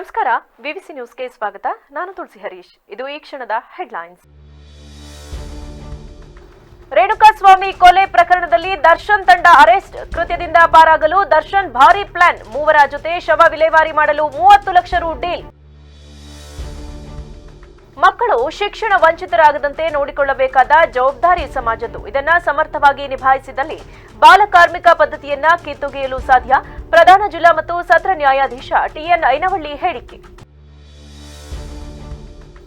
ನಮಸ್ಕಾರ, ವಿವಿಸಿ ನ್ಯೂಸ್ಗೆ ಸ್ವಾಗತ. ನಾನು ತುಳಸಿ ಹರೀಶ್. ಇದು ಈ ಕ್ಷಣದ ಹೆಡ್ಲೈನ್ಸ್. ರೇಣುಕಾಸ್ವಾಮಿ ಕೊಲೆ ಪ್ರಕರಣದಲ್ಲಿ ದರ್ಶನ್ ತಂಡ ಅರೆಸ್ಟ್. ಕೃತ್ಯದಿಂದ ಪಾರಾಗಲು ದರ್ಶನ್ ಭಾರೀ ಪ್ಲಾನ್. ಮೂವರ ಜೊತೆ ಶವ ವಿಲೇವಾರಿ ಮಾಡಲು 30 ಲಕ್ಷ ರು ಡೀಲ್. ಮಕ್ಕಳು ಶಿಕ್ಷಣ ವಂಚಿತರಾಗದಂತೆ ನೋಡಿಕೊಳ್ಳಬೇಕಾದ ಜವಾಬ್ದಾರಿ ಸಮಾಜದ್ದು. ಇದನ್ನ ಸಮರ್ಥವಾಗಿ ನಿಭಾಯಿಸಿದಲ್ಲಿ ಬಾಲಕಾರ್ಮಿಕ ಪದ್ಧತಿಯನ್ನ ಕಿತ್ತೊಗೆಯಲು ಸಾಧ್ಯ. ಪ್ರಧಾನ ಜಿಲ್ಲಾ ಮತ್ತು ಸತ್ರ ನ್ಯಾಯಾಧೀಶ ಟಿಎನ್ ಐನವಳ್ಳಿ ಹೇಳಿಕೆ.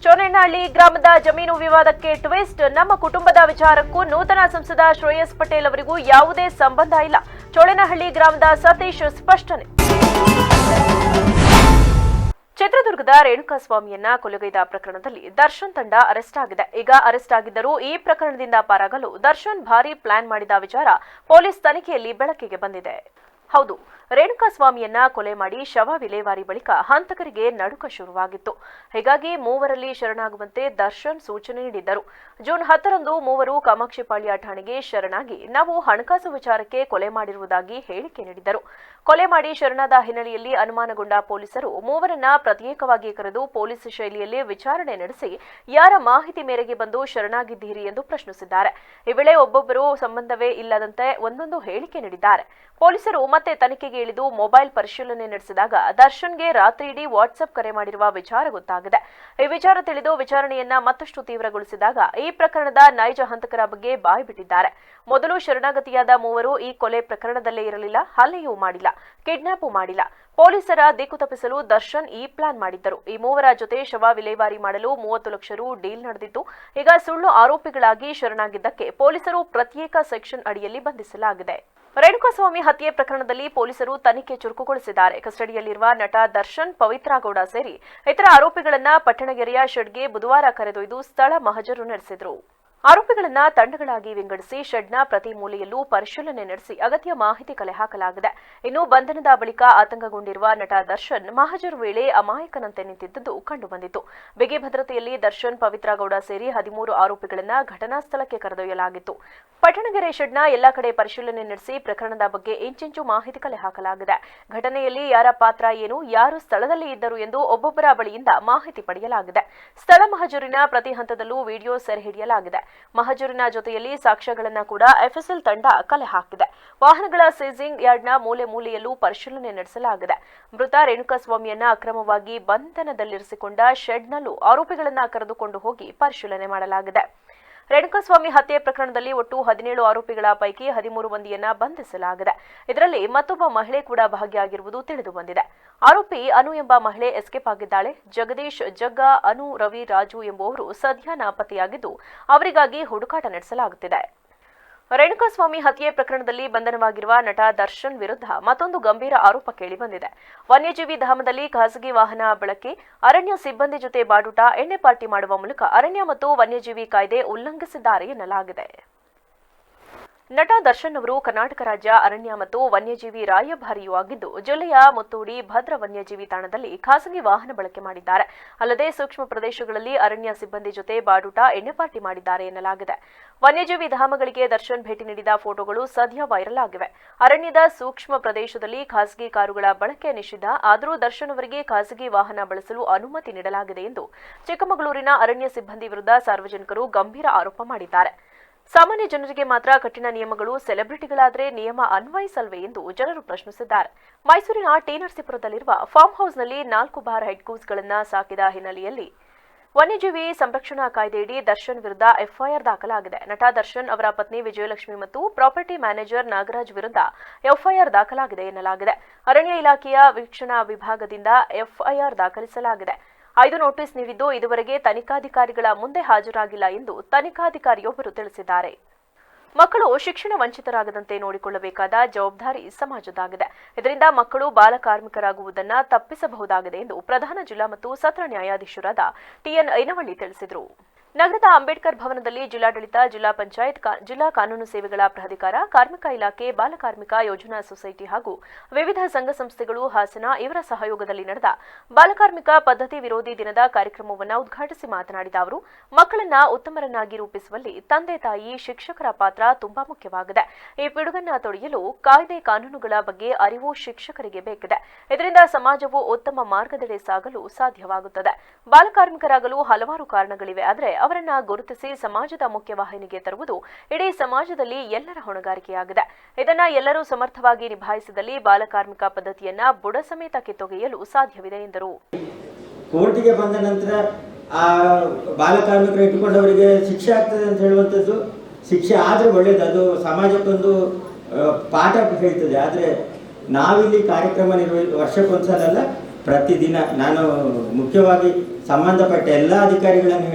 ಚೋನೇನಹಳ್ಳಿ ಗ್ರಾಮದ ಜಮೀನು ವಿವಾದಕ್ಕೆ ಟ್ವಿಸ್ಟ್. ನಮ್ಮ ಕುಟುಂಬದ ವಿಚಾರಕ್ಕೂ ನೂತನ ಸಂಸದ ಶ್ರೇಯಸ್ ಪಟೇಲ್ ಅವರಿಗೂ ಯಾವುದೇ ಸಂಬಂಧ ಇಲ್ಲ. ಚೋಳೇನಹಳ್ಳಿ ಗ್ರಾಮದ ಸತೀಶ್ ಸ್ಪಷ್ಟನೆ. ಚಿತ್ರದುರ್ಗದ ರೇಣುಕಾಸ್ವಾಮಿಯನ್ನ ಕೊಲೆಗೈದ ಪ್ರಕರಣದಲ್ಲಿ ದರ್ಶನ್ ತಂಡ ಅರೆಸ್ಟ್ ಆಗಿದೆ. ಈಗ ಅರೆಸ್ಟ್ ಆಗಿದ್ದರೂ ಈ ಪ್ರಕರಣದಿಂದ ಪಾರಾಗಲು ದರ್ಶನ್ ಭಾರೀ ಪ್ಲಾನ್ ಮಾಡಿದ ವಿಚಾರ ಪೊಲೀಸ್ ತನಿಖೆಯಲ್ಲಿ ಬೆಳಕಿಗೆ ಬಂದಿದೆ. ಹೌದು, ರೇಣುಕಾಸ್ವಾಮಿಯನ್ನ ಕೊಲೆ ಮಾಡಿ ಶವ ವಿಲೇವಾರಿ ಬಳಿಕ ಹಂತಕರಿಗೆ ನಡುಕ ಶುರುವಾಗಿತ್ತು. ಹೀಗಾಗಿ ಮೂವರಲ್ಲಿ ಶರಣಾಗುವಂತೆ ದರ್ಶನ್ ಸೂಚನೆ ನೀಡಿದ್ದರು. ಜೂನ್ 10ರಂದು ಮೂವರು ಕಾಮಾಕ್ಷಿಪಾಳ್ಯ ಠಾಣೆಗೆ ಶರಣಾಗಿ ನಾವು ಹಣಕಾಸು ವಿಚಾರಕ್ಕೆ ಕೊಲೆ ಮಾಡಿರುವುದಾಗಿ ಹೇಳಿಕೆ ನೀಡಿದ್ದರು. ಕೊಲೆ ಮಾಡಿ ಶರಣಾದ ಹಿನ್ನೆಲೆಯಲ್ಲಿ ಅನುಮಾನಗೊಂಡ ಪೊಲೀಸರು ಮೂವರನ್ನ ಪ್ರತ್ಯೇಕವಾಗಿ ಕರೆದು ಪೊಲೀಸ್ ಶೈಲಿಯಲ್ಲಿ ವಿಚಾರಣೆ ನಡೆಸಿ ಯಾರ ಮಾಹಿತಿ ಮೇರೆಗೆ ಬಂದು ಶರಣಾಗಿದ್ದೀರಿ ಎಂದು ಪ್ರಶ್ನಿಸಿದ್ದಾರೆ. ಈ ವೇಳೆ ಒಬ್ಬೊಬ್ಬರು ಸಂಬಂಧವೇ ಇಲ್ಲದಂತೆ ಒಂದೊಂದು ಹೇಳಿಕೆ ನೀಡಿದ್ದಾರೆ. ಪೊಲೀಸರು ಮತ್ತೆ ತನಿಖೆಗೆ ಇಳಿದು ಮೊಬೈಲ್ ಪರಿಶೀಲನೆ ನಡೆಸಿದಾಗ ದರ್ಶನ್ಗೆ ರಾತ್ರಿಯಿಡೀ ವಾಟ್ಸ್ಆಪ್ ಕರೆ ಮಾಡಿರುವ ವಿಚಾರ ಗೊತ್ತಾಗಿದೆ. ಈ ವಿಚಾರ ತಿಳಿದು ವಿಚಾರಣೆಯನ್ನ ಮತ್ತಷ್ಟು ತೀವ್ರಗೊಳಿಸಿದಾಗ ಈ ಪ್ರಕರಣದ ನೈಜ ಹಂತಕರ ಬಗ್ಗೆ ಬಾಯ್ಬಿಟ್ಟಿದ್ದಾರೆ. ಮೊದಲು ಶರಣಾಗತಿಯಾದ ಮೂವರು ಈ ಕೊಲೆ ಪ್ರಕರಣದಲ್ಲೇ ಇರಲಿಲ್ಲ, ಹಲ್ಲೆಯೂ ಮಾಡಿಲ್ಲ, ಕಿಡ್ನಾಪೂ ಮಾಡಿಲ್ಲ. ಪೊಲೀಸರ ದಿಕ್ಕು ತಪ್ಪಿಸಲು ದರ್ಶನ್ ಈ ಪ್ಲಾನ್ ಮಾಡಿದ್ದರು. ಈ ಮೂವರ ಜೊತೆ ಶವ ವಿಲೇವಾರಿ ಮಾಡಲು 30 ಲಕ್ಷ ರು ಡೀಲ್ ನಡೆದಿತ್ತು. ಈಗ ಸುಳ್ಳು ಆರೋಪಿಗಳಾಗಿ ಶರಣಾಗಿದ್ದಕ್ಕೆ ಪೊಲೀಸರು ಪ್ರತ್ಯೇಕ ಸೆಕ್ಷನ್ ಅಡಿಯಲ್ಲಿ ಬಂಧಿಸಲಾಗಿದೆ. ರೇಣುಕಾಸ್ವಾಮಿ ಹತ್ಯೆ ಪ್ರಕರಣದಲ್ಲಿ ಪೊಲೀಸರು ತನಿಖೆ ಚುರುಕುಗೊಳಿಸಿದ್ದಾರೆ. ಕಸ್ಟಡಿಯಲ್ಲಿರುವ ನಟ ದರ್ಶನ್, ಪವಿತ್ರ ಗೌಡ ಸೇರಿ ಇತರ ಆರೋಪಿಗಳನ್ನ ಪಟ್ಟಣಗೆರೆಯ ಶೆಡ್ಗೆ ಬುಧವಾರ ಕರೆದೊಯ್ದು ಸ್ಥಳ ಮಹಜರು ನಡೆಸಿದರು. ಆರೋಪಿಗಳನ್ನ ತಂಡಗಳಾಗಿ ವಿಂಗಡಿಸಿ ಶೆಡ್ನ ಪ್ರತಿ ಮೂಲೆಯಲ್ಲೂ ಪರಿಶೀಲನೆ ನಡೆಸಿ ಅಗತ್ಯ ಮಾಹಿತಿ ಕಲೆ ಹಾಕಲಾಗಿದೆ. ಇನ್ನು ಬಂಧನದ ಬಳಿಕ ಆತಂಕಗೊಂಡಿರುವ ನಟ ದರ್ಶನ್ ಮಹಜರು ವೇಳೆ ಅಮಾಯಕನಂತೆ ನಿಂತಿದ್ದುದು ಕಂಡುಬಂದಿತು. ಬಿಗಿ ಭದ್ರತೆಯಲ್ಲಿ ದರ್ಶನ್, ಪವಿತ್ರ ಗೌಡ ಸೇರಿ 13 ಆರೋಪಿಗಳನ್ನ ಘಟನಾ ಸ್ಥಳಕ್ಕೆ ಕರೆದೊಯ್ಯಲಾಗಿತ್ತು. ಪಟ್ಟಣಗೆರೆ ಶೆಡ್ನ ಎಲ್ಲಾ ಕಡೆ ಪರಿಶೀಲನೆ ನಡೆಸಿ ಪ್ರಕರಣದ ಬಗ್ಗೆ ಇಂಚಿಂಚು ಮಾಹಿತಿ ಕಲೆ ಹಾಕಲಾಗಿದೆ. ಘಟನೆಯಲ್ಲಿ ಯಾರ ಪಾತ್ರ ಏನು, ಯಾರು ಸ್ಥಳದಲ್ಲಿ ಇದ್ದರು ಎಂದು ಒಬ್ಬೊಬ್ಬರ ಬಳಿಯಿಂದ ಮಾಹಿತಿ ಪಡೆಯಲಾಗಿದೆ. ಸ್ಥಳ ಮಹಜರಿನ ಪ್ರತಿ ಹಂತದಲ್ಲೂ ವಿಡಿಯೋ ಸೆರೆ ಹಿಡಿಯಲಾಗಿದೆ. ಮಹಜರಿನ ಜೊತೆಯಲ್ಲಿ ಸಾಕ್ಷ್ಯಗಳನ್ನ ಕೂಡ ಎಫ್ಎಸ್ಎಲ್ ತಂಡ ಕಲೆ ಹಾಕಿದೆ. ವಾಹನಗಳ ಸೀಸಿಂಗ್ ಯಾರ್ಡ್ನ ಮೂಲೆ ಮೂಲೆಯಲ್ಲೂ ಪರಿಶೀಲನೆ ನಡೆಸಲಾಗಿದೆ. ಮೃತ ರೇಣುಕಾಸ್ವಾಮಿಯನ್ನ ಅಕ್ರಮವಾಗಿ ಬಂಧನದಲ್ಲಿರಿಸಿಕೊಂಡ ಶೆಡ್ನಲ್ಲೂ ಆರೋಪಿಗಳನ್ನ ಕರೆದುಕೊಂಡು ಹೋಗಿ ಪರಿಶೀಲನೆ ಮಾಡಲಾಗಿದೆ. ರೇಣುಕಾಸ್ವಾಮಿ ಹತ್ಯೆ ಪ್ರಕರಣದಲ್ಲಿ ಒಟ್ಟು 17 ಆರೋಪಿಗಳ ಪೈಕಿ 13 ಮಂದಿಯನ್ನ ಬಂಧಿಸಲಾಗಿದೆ. ಇದರಲ್ಲಿ ಮತ್ತೊಬ್ಬ ಮಹಿಳೆ ಕೂಡ ಭಾಗಿಯಾಗಿರುವುದು ತಿಳಿದುಬಂದಿದೆ. ಆರೋಪಿ ಅನು ಎಂಬ ಮಹಿಳೆ ಎಸ್ಕೇಪ್ ಆಗಿದ್ದಾಳೆ. ಜಗದೀಶ್, ಜಗ್ಗ, ಅನು, ರವಿ, ರಾಜು ಎಂಬುವವರು ಸದ್ಯ ನಾಪತ್ತೆಯಾಗಿದ್ದು ಅವರಿಗಾಗಿ ಹುಡುಕಾಟ ನಡೆಸಲಾಗುತ್ತಿದೆ. ರೇಣುಕಾಸ್ವಾಮಿ ಹತ್ಯೆ ಪ್ರಕರಣದಲ್ಲಿ ಬಂಧನವಾಗಿರುವ ನಟ ದರ್ಶನ್ ವಿರುದ್ಧ ಮತ್ತೊಂದು ಗಂಭೀರ ಆರೋಪ ಕೇಳಿಬಂದಿದೆ. ವನ್ಯಜೀವಿ ಧಾಮದಲ್ಲಿ ಖಾಸಗಿ ವಾಹನ ಬಳಕೆ, ಅರಣ್ಯ ಸಿಬ್ಬಂದಿ ಜೊತೆ ಬಾಡೂಟ, ಎಣ್ಣೆ ಪಾರ್ಟಿ ಮಾಡುವ ಮೂಲಕ ಅರಣ್ಯ ಮತ್ತು ವನ್ಯಜೀವಿ ಕಾಯ್ದೆ ಉಲ್ಲಂಘಿಸಿದ್ದಾರೆ ಎನ್ನಲಾಗಿದೆ. ನಟ ದರ್ಶನ್ ಅವರು ಕರ್ನಾಟಕ ರಾಜ್ಯ ಅರಣ್ಯ ಮತ್ತು ವನ್ಯಜೀವಿ ರಾಯಭಾರಿಯೂ ಆಗಿದ್ದು ಜಿಲ್ಲೆಯ ಮುತ್ತೋಡಿ ಭದ್ರ ವನ್ಯಜೀವಿ ತಾಣದಲ್ಲಿ ಖಾಸಗಿ ವಾಹನ ಬಳಕೆ ಮಾಡಿದ್ದಾರೆ. ಅಲ್ಲದೆ ಸೂಕ್ಷ್ಮ ಪ್ರದೇಶಗಳಲ್ಲಿ ಅರಣ್ಯ ಸಿಬ್ಬಂದಿ ಜೊತೆ ಬಾಡೂಟ, ಎಣ್ಣೆ ಪಾರ್ಟಿ ಮಾಡಿದ್ದಾರೆ ಎನ್ನಲಾಗಿದೆ. ವನ್ಯಜೀವಿ ಧಾಮಗಳಿಗೆ ದರ್ಶನ್ ಭೇಟಿ ನೀಡಿದ ಫೋಟೋಗಳು ಸದ್ಯ ವೈರಲ್ ಆಗಿವೆ. ಅರಣ್ಯದ ಸೂಕ್ಷ್ಮ ಪ್ರದೇಶದಲ್ಲಿ ಖಾಸಗಿ ಕಾರುಗಳ ಬಳಕೆ ನಿಷಿದ್ಧ. ಆದರೂ ದರ್ಶನ್ ಅವರಿಗೆ ಖಾಸಗಿ ವಾಹನ ಬಳಸಲು ಅನುಮತಿ ನೀಡಲಾಗಿದೆ ಎಂದು ಚಿಕ್ಕಮಗಳೂರಿನ ಅರಣ್ಯ ಸಿಬ್ಬಂದಿ ವಿರುದ್ಧ ಸಾರ್ವಜನಿಕರು ಗಂಭೀರ ಆರೋಪ ಮಾಡಿದ್ದಾರೆ. ಸಾಮಾನ್ಯ ಜನರಿಗೆ ಮಾತ್ರ ಕಠಿಣ ನಿಯಮಗಳು, ಸೆಲೆಬ್ರಿಟಿಗಳಾದರೆ ನಿಯಮ ಅನ್ವಯಿಸಲ್ವೇ ಎಂದು ಜನರು ಪ್ರಶ್ನಿಸಿದ್ದಾರೆ. ಮೈಸೂರಿನ ಟಿ ನರಸೀಪುರದಲ್ಲಿರುವ ಫಾರ್ಮ್ ಹೌಸ್ನಲ್ಲಿ 4 ಬಾರ್ ಹೆಡ್ಗೂಸ್ಗಳನ್ನು ಸಾಕಿದ ಹಿನ್ನೆಲೆಯಲ್ಲಿ ವನ್ಯಜೀವಿ ಸಂರಕ್ಷಣಾ ಕಾಯ್ದೆಯಡಿ ದರ್ಶನ್ ವಿರುದ್ಧ ಎಫ್ಐಆರ್ ದಾಖಲಾಗಿದೆ. ನಟ ದರ್ಶನ್ ಅವರ ಪತ್ನಿ ವಿಜಯಲಕ್ಷ್ಮಿ ಮತ್ತು ಪ್ರಾಪರ್ಟಿ ಮ್ಯಾನೇಜರ್ ನಾಗರಾಜ್ ವಿರುದ್ಧ ಎಫ್ಐಆರ್ ದಾಖಲಾಗಿದೆ ಎನ್ನಲಾಗಿದೆ. ಅರಣ್ಯ ಇಲಾಖೆಯ ವೀಕ್ಷಣಾ ವಿಭಾಗದಿಂದ ಎಫ್ಐಆರ್ ದಾಖಲಿಸಲಾಗಿದೆ. 5 ನೋಟಿಸ್ ನೀಡಿದ್ದು ಇದುವರೆಗೆ ತನಿಖಾಧಿಕಾರಿಗಳ ಮುಂದೆ ಹಾಜರಾಗಿಲ್ಲ ಎಂದು ತನಿಖಾಧಿಕಾರಿಯೊಬ್ಬರು ತಿಳಿಸಿದ್ದಾರೆ. ಮಕ್ಕಳು ಶಿಕ್ಷಣ ವಂಚಿತರಾಗದಂತೆ ನೋಡಿಕೊಳ್ಳಬೇಕಾದ ಜವಾಬ್ದಾರಿ ಸಮಾಜದಾಗಿದೆ. ಇದರಿಂದ ಮಕ್ಕಳು ಬಾಲಕಾರ್ಮಿಕರಾಗುವುದನ್ನು ತಪ್ಪಿಸಬಹುದಾಗಿದೆ ಎಂದು ಪ್ರಧಾನ ಜಿಲ್ಲಾ ಮತ್ತು ಸತ್ರ ನ್ಯಾಯಾಧೀಶರಾದ ಟಿಎನ್ ಐನವಳ್ಳಿ ತಿಳಿಸಿದರು. ನಗರದ ಅಂಬೇಡ್ಕರ್ ಭವನದಲ್ಲಿ ಜಿಲ್ಲಾಡಳಿತ, ಜಿಲ್ಲಾ ಪಂಚಾಯತ್, ಜಿಲ್ಲಾ ಕಾನೂನು ಸೇವೆಗಳ ಪ್ರಾಧಿಕಾರ, ಕಾರ್ಮಿಕ ಇಲಾಖೆ, ಬಾಲಕಾರ್ಮಿಕ ಯೋಜನಾ ಸೊಸೈಟಿ ಹಾಗೂ ವಿವಿಧ ಸಂಘ ಸಂಸ್ಥೆಗಳು ಹಾಸನ ಇವರ ಸಹಯೋಗದಲ್ಲಿ ನಡೆದ ಬಾಲಕಾರ್ಮಿಕ ಪದ್ಧತಿ ವಿರೋಧಿ ದಿನದ ಕಾರ್ಯಕ್ರಮವನ್ನು ಉದ್ಘಾಟಿಸಿ ಮಾತನಾಡಿದ ಅವರು, ಮಕ್ಕಳನ್ನ ಉತ್ತಮರನ್ನಾಗಿ ರೂಪಿಸುವಲ್ಲಿ ತಂದೆ ತಾಯಿ, ಶಿಕ್ಷಕರ ಪಾತ್ರ ತುಂಬಾ ಮುಖ್ಯವಾಗಿದೆ. ಈ ಪಿಡುಗನ್ನ ತೊಡೆಯಲು ಕಾಯ್ದೆ ಕಾನೂನುಗಳ ಬಗ್ಗೆ ಅರಿವು ಶಿಕ್ಷಕರಿಗೆ ಬೇಕಿದೆ. ಇದರಿಂದ ಸಮಾಜವು ಉತ್ತಮ ಮಾರ್ಗದೆಡೆ ಸಾಗಲು ಸಾಧ್ಯವಾಗುತ್ತದೆ. ಬಾಲಕಾರ್ಮಿಕರಾಗಲು ಹಲವಾರು ಕಾರಣಗಳಿವೆ, ಆದರೆ ಅವರನ್ನ ಗುರುತಿಸಿ ಸಮಾಜದ ಮುಖ್ಯವಾಹಿನಿಗೆ ತರುವುದು ಇಡೀ ಸಮಾಜದಲ್ಲಿ ಎಲ್ಲರ ಹೊಣೆಗಾರಿಕೆಯಾಗಿದೆ. ಇದನ್ನ ಎಲ್ಲರೂ ಸಮರ್ಥವಾಗಿ ನಿಭಾಯಿಸಿದಲ್ಲಿ ಬಾಲಕಾರ್ಮಿಕ ಪದ್ಧತಿಯನ್ನ ಬುಡ ಸಮೇತ ಕಿತ್ತೊಗೆಯಲು ಸಾಧ್ಯವಿದೆ ಎಂದರು. ಕೋರ್ಟಿಗೆ ಬಂದ ನಂತರ ಆ ಬಾಲಕಾರ್ಮಿಕರು ಇಟ್ಟುಕೊಂಡವರಿಗೆ ಶಿಕ್ಷೆ ಆಗ್ತದೆ ಅಂತ ಹೇಳುವಂಥದ್ದು ಶಿಕ್ಷೆ ಆದರೆ ಒಳ್ಳೆಯದು, ಅದು ಸಮಾಜಕ್ಕೊಂದು ಪಾಠ ಹೇಳ್ತದೆ. ಆದರೆ ನಾವಿಲ್ಲಿ ಕಾರ್ಯಕ್ರಮ ವರ್ಷಕ್ಕೊಂದ್ಸಲ ಅಲ್ಲ, ಪ್ರತಿದಿನ ನಾನು ಮುಖ್ಯವಾಗಿ ಸಂಬಂಧಪಟ್ಟ ಎಲ್ಲ ಅಧಿಕಾರಿಗಳನ್ನು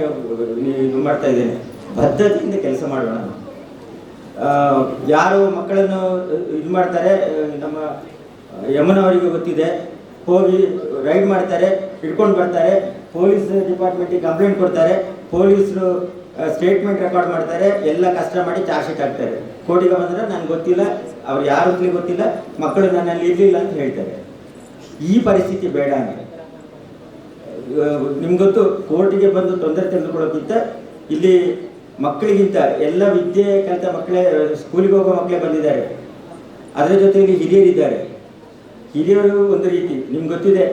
ಇದು ಮಾಡ್ತಾ ಇದ್ದೇನೆ, ಬದ್ಧತೆಯಿಂದ ಕೆಲಸ ಮಾಡೋಣ. ಯಾರು ಮಕ್ಕಳನ್ನು ಇದು ಮಾಡ್ತಾರೆ, ನಮ್ಮ ಯಮುನವರಿಗೆ ಗೊತ್ತಿದೆ, ಹೋಗಿ ರೈಡ್ ಮಾಡ್ತಾರೆ, ಹಿಡ್ಕೊಂಡು ಬರ್ತಾರೆ, ಪೊಲೀಸ್ ಡಿಪಾರ್ಟ್ಮೆಂಟಿಗೆ ಕಂಪ್ಲೇಂಟ್ ಕೊಡ್ತಾರೆ, ಪೊಲೀಸರು ಸ್ಟೇಟ್ಮೆಂಟ್ ರೆಕಾರ್ಡ್ ಮಾಡ್ತಾರೆ, ಎಲ್ಲ ಕಷ್ಟ ಮಾಡಿ ಚಾರ್ಜ್ ಶೀಟ್ ಹಾಕ್ತಾರೆ. ಕೋರ್ಟಿಗೆ ಬಂದರೆ ನನಗೆ ಗೊತ್ತಿಲ್ಲ, ಅವ್ರು ಯಾರು ಅಂತಲೇ ಗೊತ್ತಿಲ್ಲ, ಮಕ್ಕಳು ನನ್ನಲ್ಲಿ ಇರಲಿಲ್ಲ ಅಂತ ಹೇಳ್ತಾರೆ. ಈ ಪರಿಸ್ಥಿತಿ ಬೇಡ ಅಂದರೆ ನಿಮ್ಗೆ ಗೊತ್ತು, ಕೋರ್ಟಿಗೆ ಬಂದು ತೊಂದರೆ ತೆಗೆದುಕೊಳ್ಳೋಕ್ಕಿಂತ ಇಲ್ಲಿ ಮಕ್ಕಳಿಗಿಂತ ಎಲ್ಲ ವಿದ್ಯೆ ಕಲಿತ ಮಕ್ಕಳೇ, ಸ್ಕೂಲಿಗೆ ಹೋಗೋ ಮಕ್ಕಳೇ ಬಂದಿದ್ದಾರೆ. ಅದರ ಜೊತೆಯಲ್ಲಿ ಹಿರಿಯರಿದ್ದಾರೆ. ಹಿರಿಯರು ಒಂದು ರೀತಿ ನಿಮ್ಗೆ ಗೊತ್ತಿದೆ,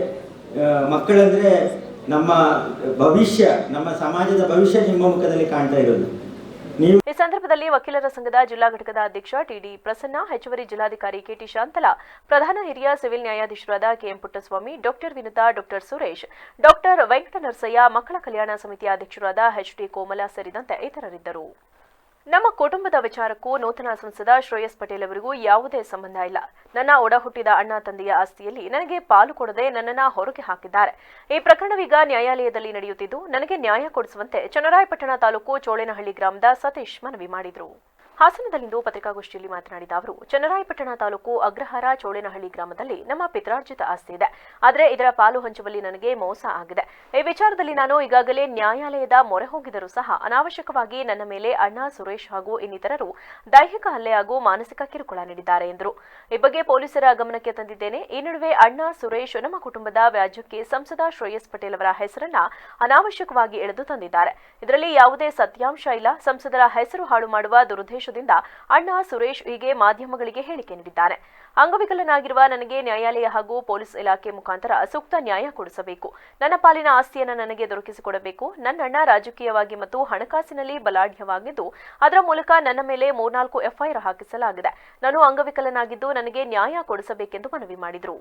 ಮಕ್ಕಳಂದರೆ ನಮ್ಮ ಭವಿಷ್ಯ, ನಮ್ಮ ಸಮಾಜದ ಭವಿಷ್ಯ ನಿಮ್ಮ ಮುಖದಲ್ಲಿ ಕಾಣ್ತಾ ಇರೋದು. ಈ ಸಂದರ್ಭದಲ್ಲಿ ವಕೀಲರ ಸಂಘದ ಜಿಲ್ಲಾ ಘಟಕದ ಅಧ್ಯಕ್ಷ ಟಿಡಿ ಪ್ರಸನ್ನ, ಹೆಚ್ಚುವರಿ ಜಿಲ್ಲಾಧಿಕಾರಿ ಕೆಟಿ ಶಾಂತಲಾ, ಪ್ರಧಾನ ಹಿರಿಯ ಸಿವಿಲ್ ನ್ಯಾಯಾಧೀಶರಾದ K M Puttaswamy, doctor Vinutha, doctor Suresh, doctor Venkatanarasaiah, ಮಕ್ಕಳ ಕಲ್ಯಾಣ ಸಮಿತಿಯ ಅಧ್ಯಕ್ಷರಾದ ಎಚ್ಡಿ ಕೋಮಲ ಸೇರಿದಂತೆ ಇತರರಿದ್ದರು. ನಮ್ಮ ಕುಟುಂಬದ ವಿಚಾರಕ್ಕೂ ನೂತನ ಸಂಸದ ಶ್ರೇಯಸ್ ಪಟೇಲ್ ಅವರಿಗೂ ಯಾವುದೇ ಸಂಬಂಧ ಇಲ್ಲ. ನನ್ನ ಒಡ ಹುಟ್ಟಿದ ಅಣ್ಣ ತಂದೆಯ ಆಸ್ತಿಯಲ್ಲಿ ನನಗೆ ಪಾಲು ಕೊಡದೆ ನನ್ನನ್ನು ಹೊರಗೆ ಹಾಕಿದ್ದಾರೆ. ಈ ಪ್ರಕರಣವೀಗ ನ್ಯಾಯಾಲಯದಲ್ಲಿ ನಡೆಯುತ್ತಿದ್ದು, ನನಗೆ ನ್ಯಾಯ ಕೊಡಿಸುವಂತೆ ಚನ್ನರಾಯಪಟ್ಟಣ ತಾಲೂಕು ಚೋಳೇನಹಳ್ಳಿ ಗ್ರಾಮದ ಸತೀಶ್ ಮನವಿ ಮಾಡಿದರು. ಹಾಸನದಲ್ಲಿಂದು ಪತ್ರಿಕಾಗೋಷ್ಠಿಯಲ್ಲಿ ಮಾತನಾಡಿದ ಅವರು, ಚನ್ನರಾಯಪಟ್ಟಣ ತಾಲೂಕು ಅಗ್ರಹಾರ ಚೋಳೇನಹಳ್ಳಿ ಗ್ರಾಮದಲ್ಲಿ ನಮ್ಮ ಪಿತ್ರಾರ್ಜಿತ ಆಸ್ತಿ ಇದೆ, ಆದರೆ ಇದರ ಪಾಲು ಹಂಚುವಲ್ಲಿ ನನಗೆ ಮೋಸ ಆಗಿದೆ. ಈ ವಿಚಾರದಲ್ಲಿ ನಾನು ಈಗಾಗಲೇ ನ್ಯಾಯಾಲಯದ ಮೊರೆ ಹೋಗಿದರೂ ಸಹ ಅನಾವಶ್ಯಕವಾಗಿ ನನ್ನ ಮೇಲೆ ಅಣ್ಣ ಸುರೇಶ್ ಹಾಗೂ ಇನ್ನಿತರರು ದೈಹಿಕ ಹಲ್ಲೆ ಹಾಗೂ ಮಾನಸಿಕ ಕಿರುಕುಳ ನೀಡಿದ್ದಾರೆ ಎಂದರು. ಈ ಬಗ್ಗೆ ಪೊಲೀಸರ ಗಮನಕ್ಕೆ ತಂದಿದ್ದೇನೆ. ಈ ನಡುವೆ ಅಣ್ಣ ಸುರೇಶ್ ನಮ್ಮ ಕುಟುಂಬದ ವ್ಯಾಜ್ಯಕ್ಕೆ ಸಂಸದ ಶ್ರೇಯಸ್ ಪಟೇಲ್ ಅವರ ಹೆಸರನ್ನ ಅನಾವಶ್ಯಕವಾಗಿ ಎಳೆದು ತಂದಿದ್ದಾರೆ. ಇದರಲ್ಲಿ ಯಾವುದೇ ಸತ್ಯಾಂಶ ಇಲ್ಲ. ಸಂಸದರ ಹೆಸರು ಹಾಳು ಮಾಡುವ ದುರುದ್ದೇಶ ಅಣ್ಣ ಸುರೇಶ್ ಹೀಗೆ ಮಾಧ್ಯಮಗಳಿಗೆ ಹೇಳಿಕೆ ನೀಡಿದ್ದಾನೆ. ಅಂಗವಿಕಲನಾಗಿರುವ ನನಗೆ ನ್ಯಾಯಾಲಯ ಹಾಗೂ ಪೊಲೀಸ್ ಇಲಾಖೆ ಮುಖಾಂತರ ಸೂಕ್ತ ನ್ಯಾಯ ಕೊಡಿಸಬೇಕು. ನನ್ನ ಪಾಲಿನ ಆಸ್ತಿಯನ್ನು ನನಗೆ ದೊರಕಿಸಿಕೊಡಬೇಕು. ನನ್ನ ಅಣ್ಣ ರಾಜಕೀಯವಾಗಿ ಮತ್ತು ಹಣಕಾಸಿನಲ್ಲಿ ಬಲಾಢ್ಯವಾಗಿದ್ದು, ಅದರ ಮೂಲಕ ನನ್ನ ಮೇಲೆ 3-4 ಎಫ್ಐಆರ್ ಹಾಕಿಸಲಾಗಿದೆ. ನಾನು ಅಂಗವಿಕಲನಾಗಿದ್ದು ನನಗೆ ನ್ಯಾಯ ಕೊಡಿಸಬೇಕೆಂದು ಮನವಿ ಮಾಡಿದರು.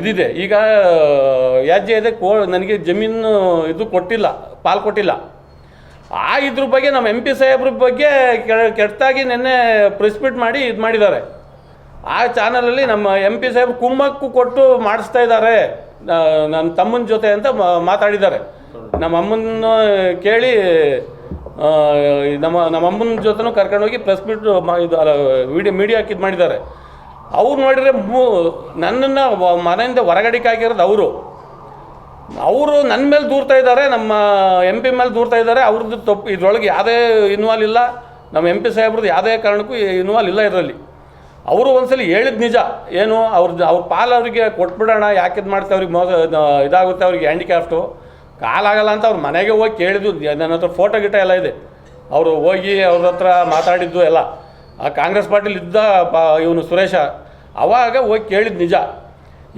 ಇದಿದೆ, ಈಗ ಯಾಜ್ಯ ಇದೆ, ನನಗೆ ಜಮೀನು ಇದು ಕೊಟ್ಟಿಲ್ಲ, ಪಾಲ್ ಕೊಟ್ಟಿಲ್ಲ. ಇದ್ರ ಬಗ್ಗೆ ನಮ್ಮ MP ಸಾಹೇಬ್ರ ಬಗ್ಗೆ ಕೆಟ್ಟದಾಗಿ ನಿನ್ನೆ ಪ್ರೆಸ್ ಮೀಟ್ ಮಾಡಿ ಇದು ಮಾಡಿದ್ದಾರೆ. ಆ ಚಾನಲಲ್ಲಿ ನಮ್ಮ MP ಸಾಹೇಬ್ರು ಕುಮ್ಮಕ್ಕು ಕೊಟ್ಟು ಮಾಡಿಸ್ತಾ ಇದ್ದಾರೆ ನನ್ನ ತಮ್ಮನ ಜೊತೆ ಅಂತ ಮಾತಾಡಿದ್ದಾರೆ. ನಮ್ಮ ಅಮ್ಮನ ಕೇಳಿ ನಮ್ಮ ಅಮ್ಮನ ಜೊತೆನೂ ಕರ್ಕೊಂಡೋಗಿ ಪ್ರೆಸ್ ಮೀಟ್ ಮೀಡಿಯಾಕ್ಕೆ ಇದು ಮಾಡಿದ್ದಾರೆ. ಅವ್ರು ನೋಡಿದರೆ ನನ್ನನ್ನು ಮನೆಯಿಂದ ಹೊರಗಡೆಗೆ ಹಾಕಿರೋದು ಅವರು ನನ್ನ ಮೇಲೆ ದೂರ್ತಾ ಇದ್ದಾರೆ, ನಮ್ಮ MP ಮೇಲೆ ದೂರ್ತಾ ಇದ್ದಾರೆ. ಅವ್ರದ್ದು ತಪ್ಪು, ಇದರೊಳಗೆ ಯಾವುದೇ ಇನ್ವಾಲ್ವ್ ಇಲ್ಲ. ನಮ್ಮ MP ಸಾಹೇಬ್ರದ್ದು ಯಾವುದೇ ಕಾರಣಕ್ಕೂ ಇನ್ವಾಲ್ವ್ ಇಲ್ಲ ಇದರಲ್ಲಿ. ಅವರು ಒಂದ್ಸಲಿ ಹೇಳಿದ ನಿಜ, ಏನು ಅವ್ರ ಪಾಲು ಅವರಿಗೆ ಕೊಟ್ಬಿಡೋಣ, ಯಾಕಿದು ಮಾಡ್ತೆ, ಅವ್ರಿಗೆ ಇದಾಗುತ್ತೆ, ಅವ್ರಿಗೆ ಹ್ಯಾಂಡಿಕ್ಯಾಫ್ಟು ಕಾಲಾಗಲ್ಲ ಅಂತ ಅವ್ರ ಮನೆಗೆ ಹೋಗಿ ಕೇಳಿದ್ದು. ನನ್ನ ಹತ್ರ ಫೋಟೋ ಗಿಟ ಎಲ್ಲ ಇದೆ. ಅವರು ಹೋಗಿ ಅವ್ರ ಹತ್ರ ಮಾತಾಡಿದ್ದು ಎಲ್ಲ. ಆ ಕಾಂಗ್ರೆಸ್ ಪಾರ್ಟಿಲಿ ಇದ್ದ ಇವನು ಸುರೇಶ ಅವಾಗ ಹೋಗಿ ಕೇಳಿದ್ದು ನಿಜ.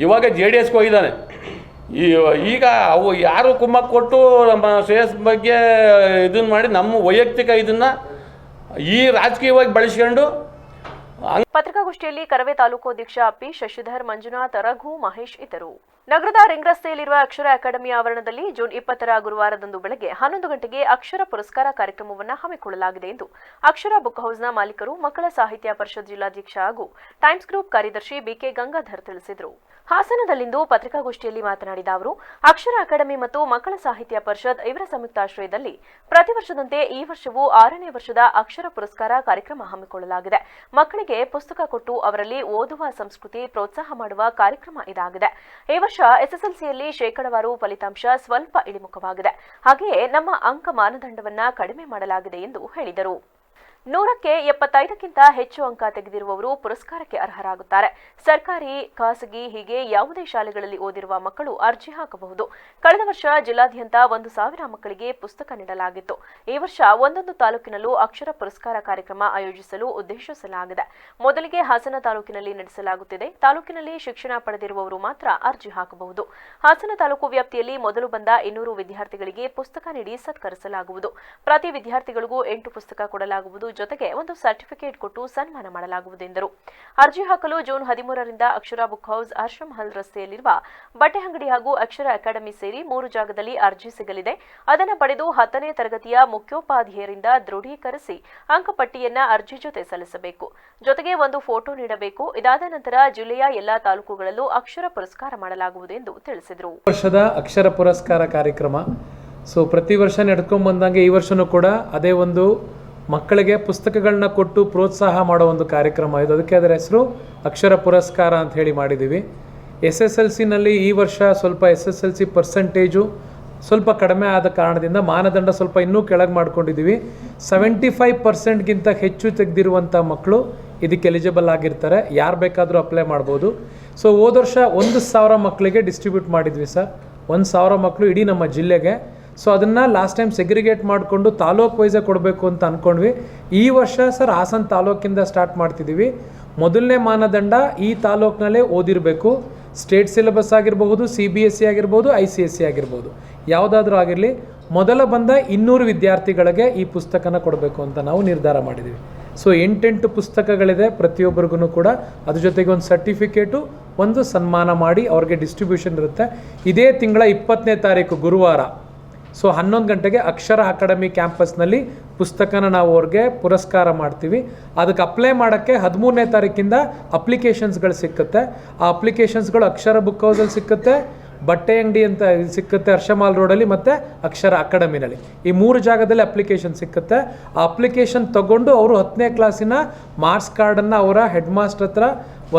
ಇವಾಗ JDSಗೆ ಹೋಗಿದ್ದಾನೆ. ಈಗ ಅವು ಯಾರು ಕುಮ್ಮಕ್ಕು ಕೊಟ್ಟು ನಮ್ಮ ಶ್ರೇಯಸ್ ಬಗ್ಗೆ ಇದನ್ನು ಮಾಡಿ ನಮ್ಮ ವೈಯಕ್ತಿಕ ಇದನ್ನು ಈ ರಾಜಕೀಯವಾಗಿ ಬಳಸ್ಕೊಂಡು. ಪತ್ರಿಕಾಗೋಷ್ಠಿಯಲ್ಲಿ ಕರವೇ ತಾಲೂಕು ಅಧ್ಯಕ್ಷ ಪಿ ಶಶಿಧರ್, ಮಂಜುನಾಥ್, ರಘು, ಮಹೇಶ್ ಇದ್ದರು. ನಗರದ ರಿಂಗ್ ರಸ್ತೆಯಲ್ಲಿರುವ ಅಕ್ಷರ ಅಕಾಡೆಮಿ ಆವರಣದಲ್ಲಿ ಜೂನ್ 20 ಗುರುವಾರದಂದು ಬೆಳಗ್ಗೆ 11 ಗಂಟೆಗೆ ಅಕ್ಷರ ಪುರಸ್ಕಾರ ಕಾರ್ಯಕ್ರಮವನ್ನು ಹಮ್ಮಿಕೊಳ್ಳಲಾಗಿದೆ ಎಂದು ಅಕ್ಷರ ಬುಕ್ ಹೌಸ್ನ ಮಾಲೀಕರು, ಮಕ್ಕಳ ಸಾಹಿತ್ಯ ಪರಿಷತ್ ಜಿಲ್ಲಾಧ್ಯಕ್ಷ ಹಾಗೂ ಟೈಮ್ಸ್ ಗ್ರೂಪ್ ಕಾರ್ಯದರ್ಶಿ ಬಿಕೆ ಗಂಗಾಧರ್ ತಿಳಿಸಿದರು. ಹಾಸನದಲ್ಲಿಂದು ಪತ್ರಿಕಾಗೋಷ್ಠಿಯಲ್ಲಿ ಮಾತನಾಡಿದ ಅವರು, ಅಕ್ಷರ ಅಕಾಡೆಮಿ ಮತ್ತು ಮಕ್ಕಳ ಸಾಹಿತ್ಯ ಪರಿಷತ್ ಇವರ ಸಂಯುಕ್ತಾಶ್ರಯದಲ್ಲಿ ಪ್ರತಿ ವರ್ಷದಂತೆ ಈ ವರ್ಷವೂ 6ನೇ ವರ್ಷದ ಅಕ್ಷರ ಪುರಸ್ಕಾರ ಕಾರ್ಯಕ್ರಮ ಹಮ್ಮಿಕೊಳ್ಳಲಾಗಿದೆ. ಮಕ್ಕಳಿಗೆ ಮಕ್ಕಳಿಗೆ ಪುಸ್ತಕ ಕೊಟ್ಟು ಅವರಲ್ಲಿ ಓದುವ ಸಂಸ್ಕೃತಿ ಪ್ರೋತ್ಸಾಹ ಮಾಡುವ ಕಾರ್ಯಕ್ರಮ ಇದಾಗಿದೆ. ಈ ವರ್ಷ ಎಸ್ಎಸ್ಎಲ್ಸಿಯಲ್ಲಿ ಶೇಕಡಾವಾರು ಫಲಿತಾಂಶ ಸ್ವಲ್ಪ ಇಳಿಮುಖವಾಗಿದೆ. ಹಾಗೆಯೇ ನಮ್ಮ ಅಂಕ ಮಾನದಂಡವನ್ನ ಕಡಿಮೆ ಮಾಡಲಾಗಿದೆ ಎಂದು ಹೇಳಿದರು. 100ಕ್ಕೆ 75ಕ್ಕಿಂತ ಹೆಚ್ಚು ಅಂಕ ತೆಗೆದಿರುವವರು ಪುರಸ್ಕಾರಕ್ಕೆ ಅರ್ಹರಾಗುತ್ತಾರೆ. ಸರ್ಕಾರಿ, ಖಾಸಗಿ ಹೀಗೆ ಯಾವುದೇ ಶಾಲೆಗಳಲ್ಲಿ ಓದಿರುವ ಮಕ್ಕಳು ಅರ್ಜಿ ಹಾಕಬಹುದು. ಕಳೆದ ವರ್ಷ ಜಿಲ್ಲಾದ್ಯಂತ 1,000 ಮಕ್ಕಳಿಗೆ ಪುಸ್ತಕ ನೀಡಲಾಗಿತ್ತು. ಈ ವರ್ಷ ಒಂದೊಂದು ತಾಲೂಕಿನಲ್ಲೂ ಅಕ್ಷರ ಪುರಸ್ಕಾರ ಕಾರ್ಯಕ್ರಮ ಆಯೋಜಿಸಲು ಉದ್ದೇಶಿಸಲಾಗಿದೆ. ಮೊದಲಿಗೆ ಹಾಸನ ತಾಲೂಕಿನಲ್ಲಿ ನಡೆಸಲಾಗುತ್ತಿದೆ. ತಾಲೂಕಿನಲ್ಲಿ ಶಿಕ್ಷಣ ಪಡೆದಿರುವವರು ಮಾತ್ರ ಅರ್ಜಿ ಹಾಕಬಹುದು. ಹಾಸನ ತಾಲೂಕು ವ್ಯಾಪ್ತಿಯಲ್ಲಿ ಮೊದಲು ಬಂದ 200 ವಿದ್ಯಾರ್ಥಿಗಳಿಗೆ ಪುಸ್ತಕ ನೀಡಿ ಸತ್ಕರಿಸಲಾಗುವುದು. ಪ್ರತಿ ವಿದ್ಯಾರ್ಥಿಗಳಿಗೂ 8 ಪುಸ್ತಕ ಕೊಡಲಾಗುವುದು. ಜೊತೆಗೆ ಒಂದು ಸರ್ಟಿಫಿಕೇಟ್ ಕೊಟ್ಟು ಸನ್ಮಾನ ಮಾಡಲಾಗುವುದು ಎಂದರು. ಅರ್ಜಿ ಹಾಕಲು ಜೂನ್ 13ರಿಂದ ಅಕ್ಷರ ಬುಕ್ ಹೌಸ್, ಆಶ್ರಮ್ ಹಲ್ ರಸ್ತೆಯಲ್ಲಿರುವ ಬಟ್ಟೆ ಅಂಗಡಿ ಹಾಗೂ ಅಕ್ಷರ ಅಕಾಡೆಮಿ ಸೇರಿ 3 ಜಾಗದಲ್ಲಿ ಅರ್ಜಿ ಸಿಗಲಿದೆ. ಅದನ್ನು ಪಡೆದು 10ನೇ ತರಗತಿಯ ಮುಖ್ಯೋಪಾಧ್ಯಾಯರಿಂದ ದೃಢೀಕರಿಸಿ ಅಂಕಪಟ್ಟಿಯನ್ನ ಅರ್ಜಿ ಜೊತೆ ಸಲ್ಲಿಸಬೇಕು. ಜೊತೆಗೆ ಒಂದು ಫೋಟೋ ನೀಡಬೇಕು. ಇದಾದ ನಂತರ ಜಿಲ್ಲೆಯ ಎಲ್ಲಾ ತಾಲೂಕುಗಳಲ್ಲೂ ಅಕ್ಷರ ಪುರಸ್ಕಾರ ಮಾಡಲಾಗುವುದು ಎಂದು ತಿಳಿಸಿದರು. ವರ್ಷದ ಅಕ್ಷರ ಪುರಸ್ಕಾರ ಕಾರ್ಯಕ್ರಮ ಪ್ರತಿ ವರ್ಷ ನಡ್ಕೊಂಡು ಬಂದಂಗೆ ಈ ವರ್ಷನೂ ಕೂಡ ಅದೇ ಒಂದು ಮಕ್ಕಳಿಗೆ ಪುಸ್ತಕಗಳನ್ನ ಕೊಟ್ಟು ಪ್ರೋತ್ಸಾಹ ಮಾಡೋ ಒಂದು ಕಾರ್ಯಕ್ರಮ ಇದು. ಅದಕ್ಕೆ ಅದರ ಹೆಸರು ಅಕ್ಷರ ಪುರಸ್ಕಾರ ಅಂತ ಹೇಳಿ ಮಾಡಿದ್ದೀವಿ. SSLCನಲ್ಲಿ ಈ ವರ್ಷ ಸ್ವಲ್ಪ SSLC ಪರ್ಸೆಂಟೇಜು ಸ್ವಲ್ಪ ಕಡಿಮೆ ಆದ ಕಾರಣದಿಂದ ಮಾನದಂಡ ಸ್ವಲ್ಪ ಇನ್ನೂ ಕೆಳಗೆ ಮಾಡ್ಕೊಂಡಿದ್ದೀವಿ. 75%ಗಿಂತ ಹೆಚ್ಚು ತೆಗೆದಿರುವಂಥ ಮಕ್ಕಳು ಇದಕ್ಕೆ ಎಲಿಜಿಬಲ್ ಆಗಿರ್ತಾರೆ. ಯಾರು ಬೇಕಾದರೂ ಅಪ್ಲೈ ಮಾಡ್ಬೋದು. ಹೋದ ವರ್ಷ 1,000 ಮಕ್ಕಳಿಗೆ ಡಿಸ್ಟ್ರಿಬ್ಯೂಟ್ ಮಾಡಿದ್ವಿ ಸರ್. 1,000 ಮಕ್ಕಳು ಇಡೀ ನಮ್ಮ ಜಿಲ್ಲೆಗೆ. ಅದನ್ನು ಲಾಸ್ಟ್ ಟೈಮ್ ಸೆಗ್ರಿಗೇಟ್ ಮಾಡಿಕೊಂಡು ತಾಲೂಕು ವೈಸೇ ಕೊಡಬೇಕು ಅಂತ ಅಂದ್ಕೊಂಡ್ವಿ. ಈ ವರ್ಷ ಸರ್ ಹಾಸನ ತಾಲೂಕಿಂದ ಸ್ಟಾರ್ಟ್ ಮಾಡ್ತಿದ್ದೀವಿ. ಮೊದಲನೇ ಮಾನದಂಡ ಈ ತಾಲೂಕಿನಲ್ಲೇ ಓದಿರಬೇಕು. ಸ್ಟೇಟ್ ಸಿಲೆಬಸ್ ಆಗಿರ್ಬೋದು, CBSE ಆಗಿರ್ಬೋದು, ICSE ಆಗಿರ್ಬೋದು, ಯಾವುದಾದ್ರೂ ಆಗಿರಲಿ. ಮೊದಲ ಬಂದ 200 ವಿದ್ಯಾರ್ಥಿಗಳಿಗೆ ಈ ಪುಸ್ತಕನ ಕೊಡಬೇಕು ಅಂತ ನಾವು ನಿರ್ಧಾರ ಮಾಡಿದ್ದೀವಿ. 8 ಪುಸ್ತಕಗಳಿದೆ ಪ್ರತಿಯೊಬ್ಬರಿಗೂ ಕೂಡ. ಅದ್ರ ಜೊತೆಗೆ ಒಂದು ಸರ್ಟಿಫಿಕೇಟು, ಒಂದು ಸನ್ಮಾನ ಮಾಡಿ ಅವ್ರಿಗೆ ಡಿಸ್ಟ್ರಿಬ್ಯೂಷನ್ ಇರುತ್ತೆ. ಇದೇ ತಿಂಗಳ 20ನೇ ತಾರೀಕು ಗುರುವಾರ 11 ಗಂಟೆಗೆ ಅಕ್ಷರ ಅಕಾಡೆಮಿ ಕ್ಯಾಂಪಸ್ನಲ್ಲಿ ಪುಸ್ತಕನ ನಾವು ಅವ್ರಿಗೆ ಪುರಸ್ಕಾರ ಮಾಡ್ತೀವಿ. ಅದಕ್ಕೆ ಅಪ್ಲೈ ಮಾಡೋಕ್ಕೆ 13ನೇ ತಾರೀಕಿಂದ ಅಪ್ಲಿಕೇಶನ್ಸ್ಗಳು ಸಿಕ್ಕುತ್ತೆ. ಆ ಅಪ್ಲಿಕೇಶನ್ಸ್ಗಳು ಅಕ್ಷರ ಬುಕ್ ಹೌಸಲ್ಲಿ ಸಿಕ್ಕುತ್ತೆ, ಬಟ್ಟೆ ಅಂಗಡಿ ಅಂತ ಸಿಕ್ಕುತ್ತೆ ಹರ್ಷಮಾಲ್ ರೋಡಲ್ಲಿ, ಮತ್ತು ಅಕ್ಷರ ಅಕಾಡೆಮಿನಲ್ಲಿ. ಈ 3 ಜಾಗದಲ್ಲಿ ಅಪ್ಲಿಕೇಶನ್ ಸಿಕ್ಕುತ್ತೆ. ಆ ಅಪ್ಲಿಕೇಶನ್ ತಗೊಂಡು ಅವರು 10ನೇ ಕ್ಲಾಸಿನ ಮಾರ್ಕ್ಸ್ ಕಾರ್ಡನ್ನು ಅವರ ಹೆಡ್ ಮಾಸ್ಟರ್ ಹತ್ರ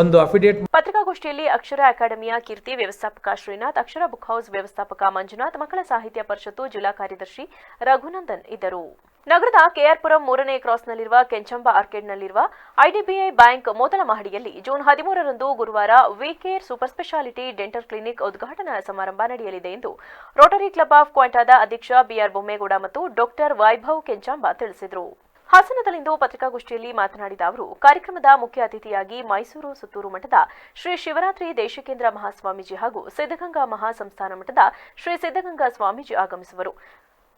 ಒಂದು ಅಫಿಡೇಟ್. ಪತ್ರಿಕಾಗೋಷ್ಠಿಯಲ್ಲಿ ಅಕ್ಷರ ಅಕಾಡೆಮಿಯ ಕೀರ್ತಿ ವ್ಯವಸ್ಥಾಪಕ ಶ್ರೀನಾಥ್, ಅಕ್ಷರ ಬುಕ್ ಹೌಸ್ ವ್ಯವಸ್ಥಾಪಕ ಮಂಜುನಾಥ್, ಮಕ್ಕಳ ಸಾಹಿತ್ಯ ಪರಿಷತ್ತು ಜಿಲ್ಲಾ ಕಾರ್ಯದರ್ಶಿ ರಘುನಂದನ್ ಇದ್ದರು. ನಗರದ ಕೆಆರ್ಪುರಂ 3ನೇ ಕ್ರಾಸ್ನಲ್ಲಿರುವ ಕೆಂಚಂಬ ಆರ್ಕೇಡ್ನಲ್ಲಿರುವ IDBI ಬ್ಯಾಂಕ್ ಮೊದಲ ಮಹಡಿಯಲ್ಲಿ ಜೂನ್ 13ರಂದು ಗುರುವಾರ VCare super speciality dental clinic ಉದ್ಘಾಟನಾ ಸಮಾರಂಭ ನಡೆಯಲಿದೆ ಎಂದು ರೋಟರಿ ಕ್ಲಬ್ ಆಫ್ ಕ್ವಾಂಟಾದ ಅಧ್ಯಕ್ಷ BR ಬೊಮ್ಮೇಗೌಡ ಮತ್ತು ಡಾಕ್ಟರ್ ವೈಭವ್ ಕೆಂಚಂಬ ತಿಳಿಸಿದರು. ಹಾಸನದಲ್ಲಿಂದು ಪತ್ರಿಕಾಗೋಷ್ಠಿಯಲ್ಲಿ ಮಾತನಾಡಿದ ಅವರು, ಕಾರ್ಯಕ್ರಮದ ಮುಖ್ಯ ಅತಿಥಿಯಾಗಿ ಮೈಸೂರು ಸುತ್ತೂರು ಮಠದ ಶ್ರೀ ಶಿವರಾತ್ರಿ ದೇಶಿಕೇಂದ್ರ ಮಹಾಸ್ವಾಮೀಜಿ ಹಾಗೂ ಸಿದ್ಧಗಂಗಾ ಮಹಾಸಂಸ್ಥಾನ ಮಠದ ಶ್ರೀ ಸಿದ್ಧಗಂಗಾ ಸ್ವಾಮೀಜಿ ಆಗಮಿಸುವರು.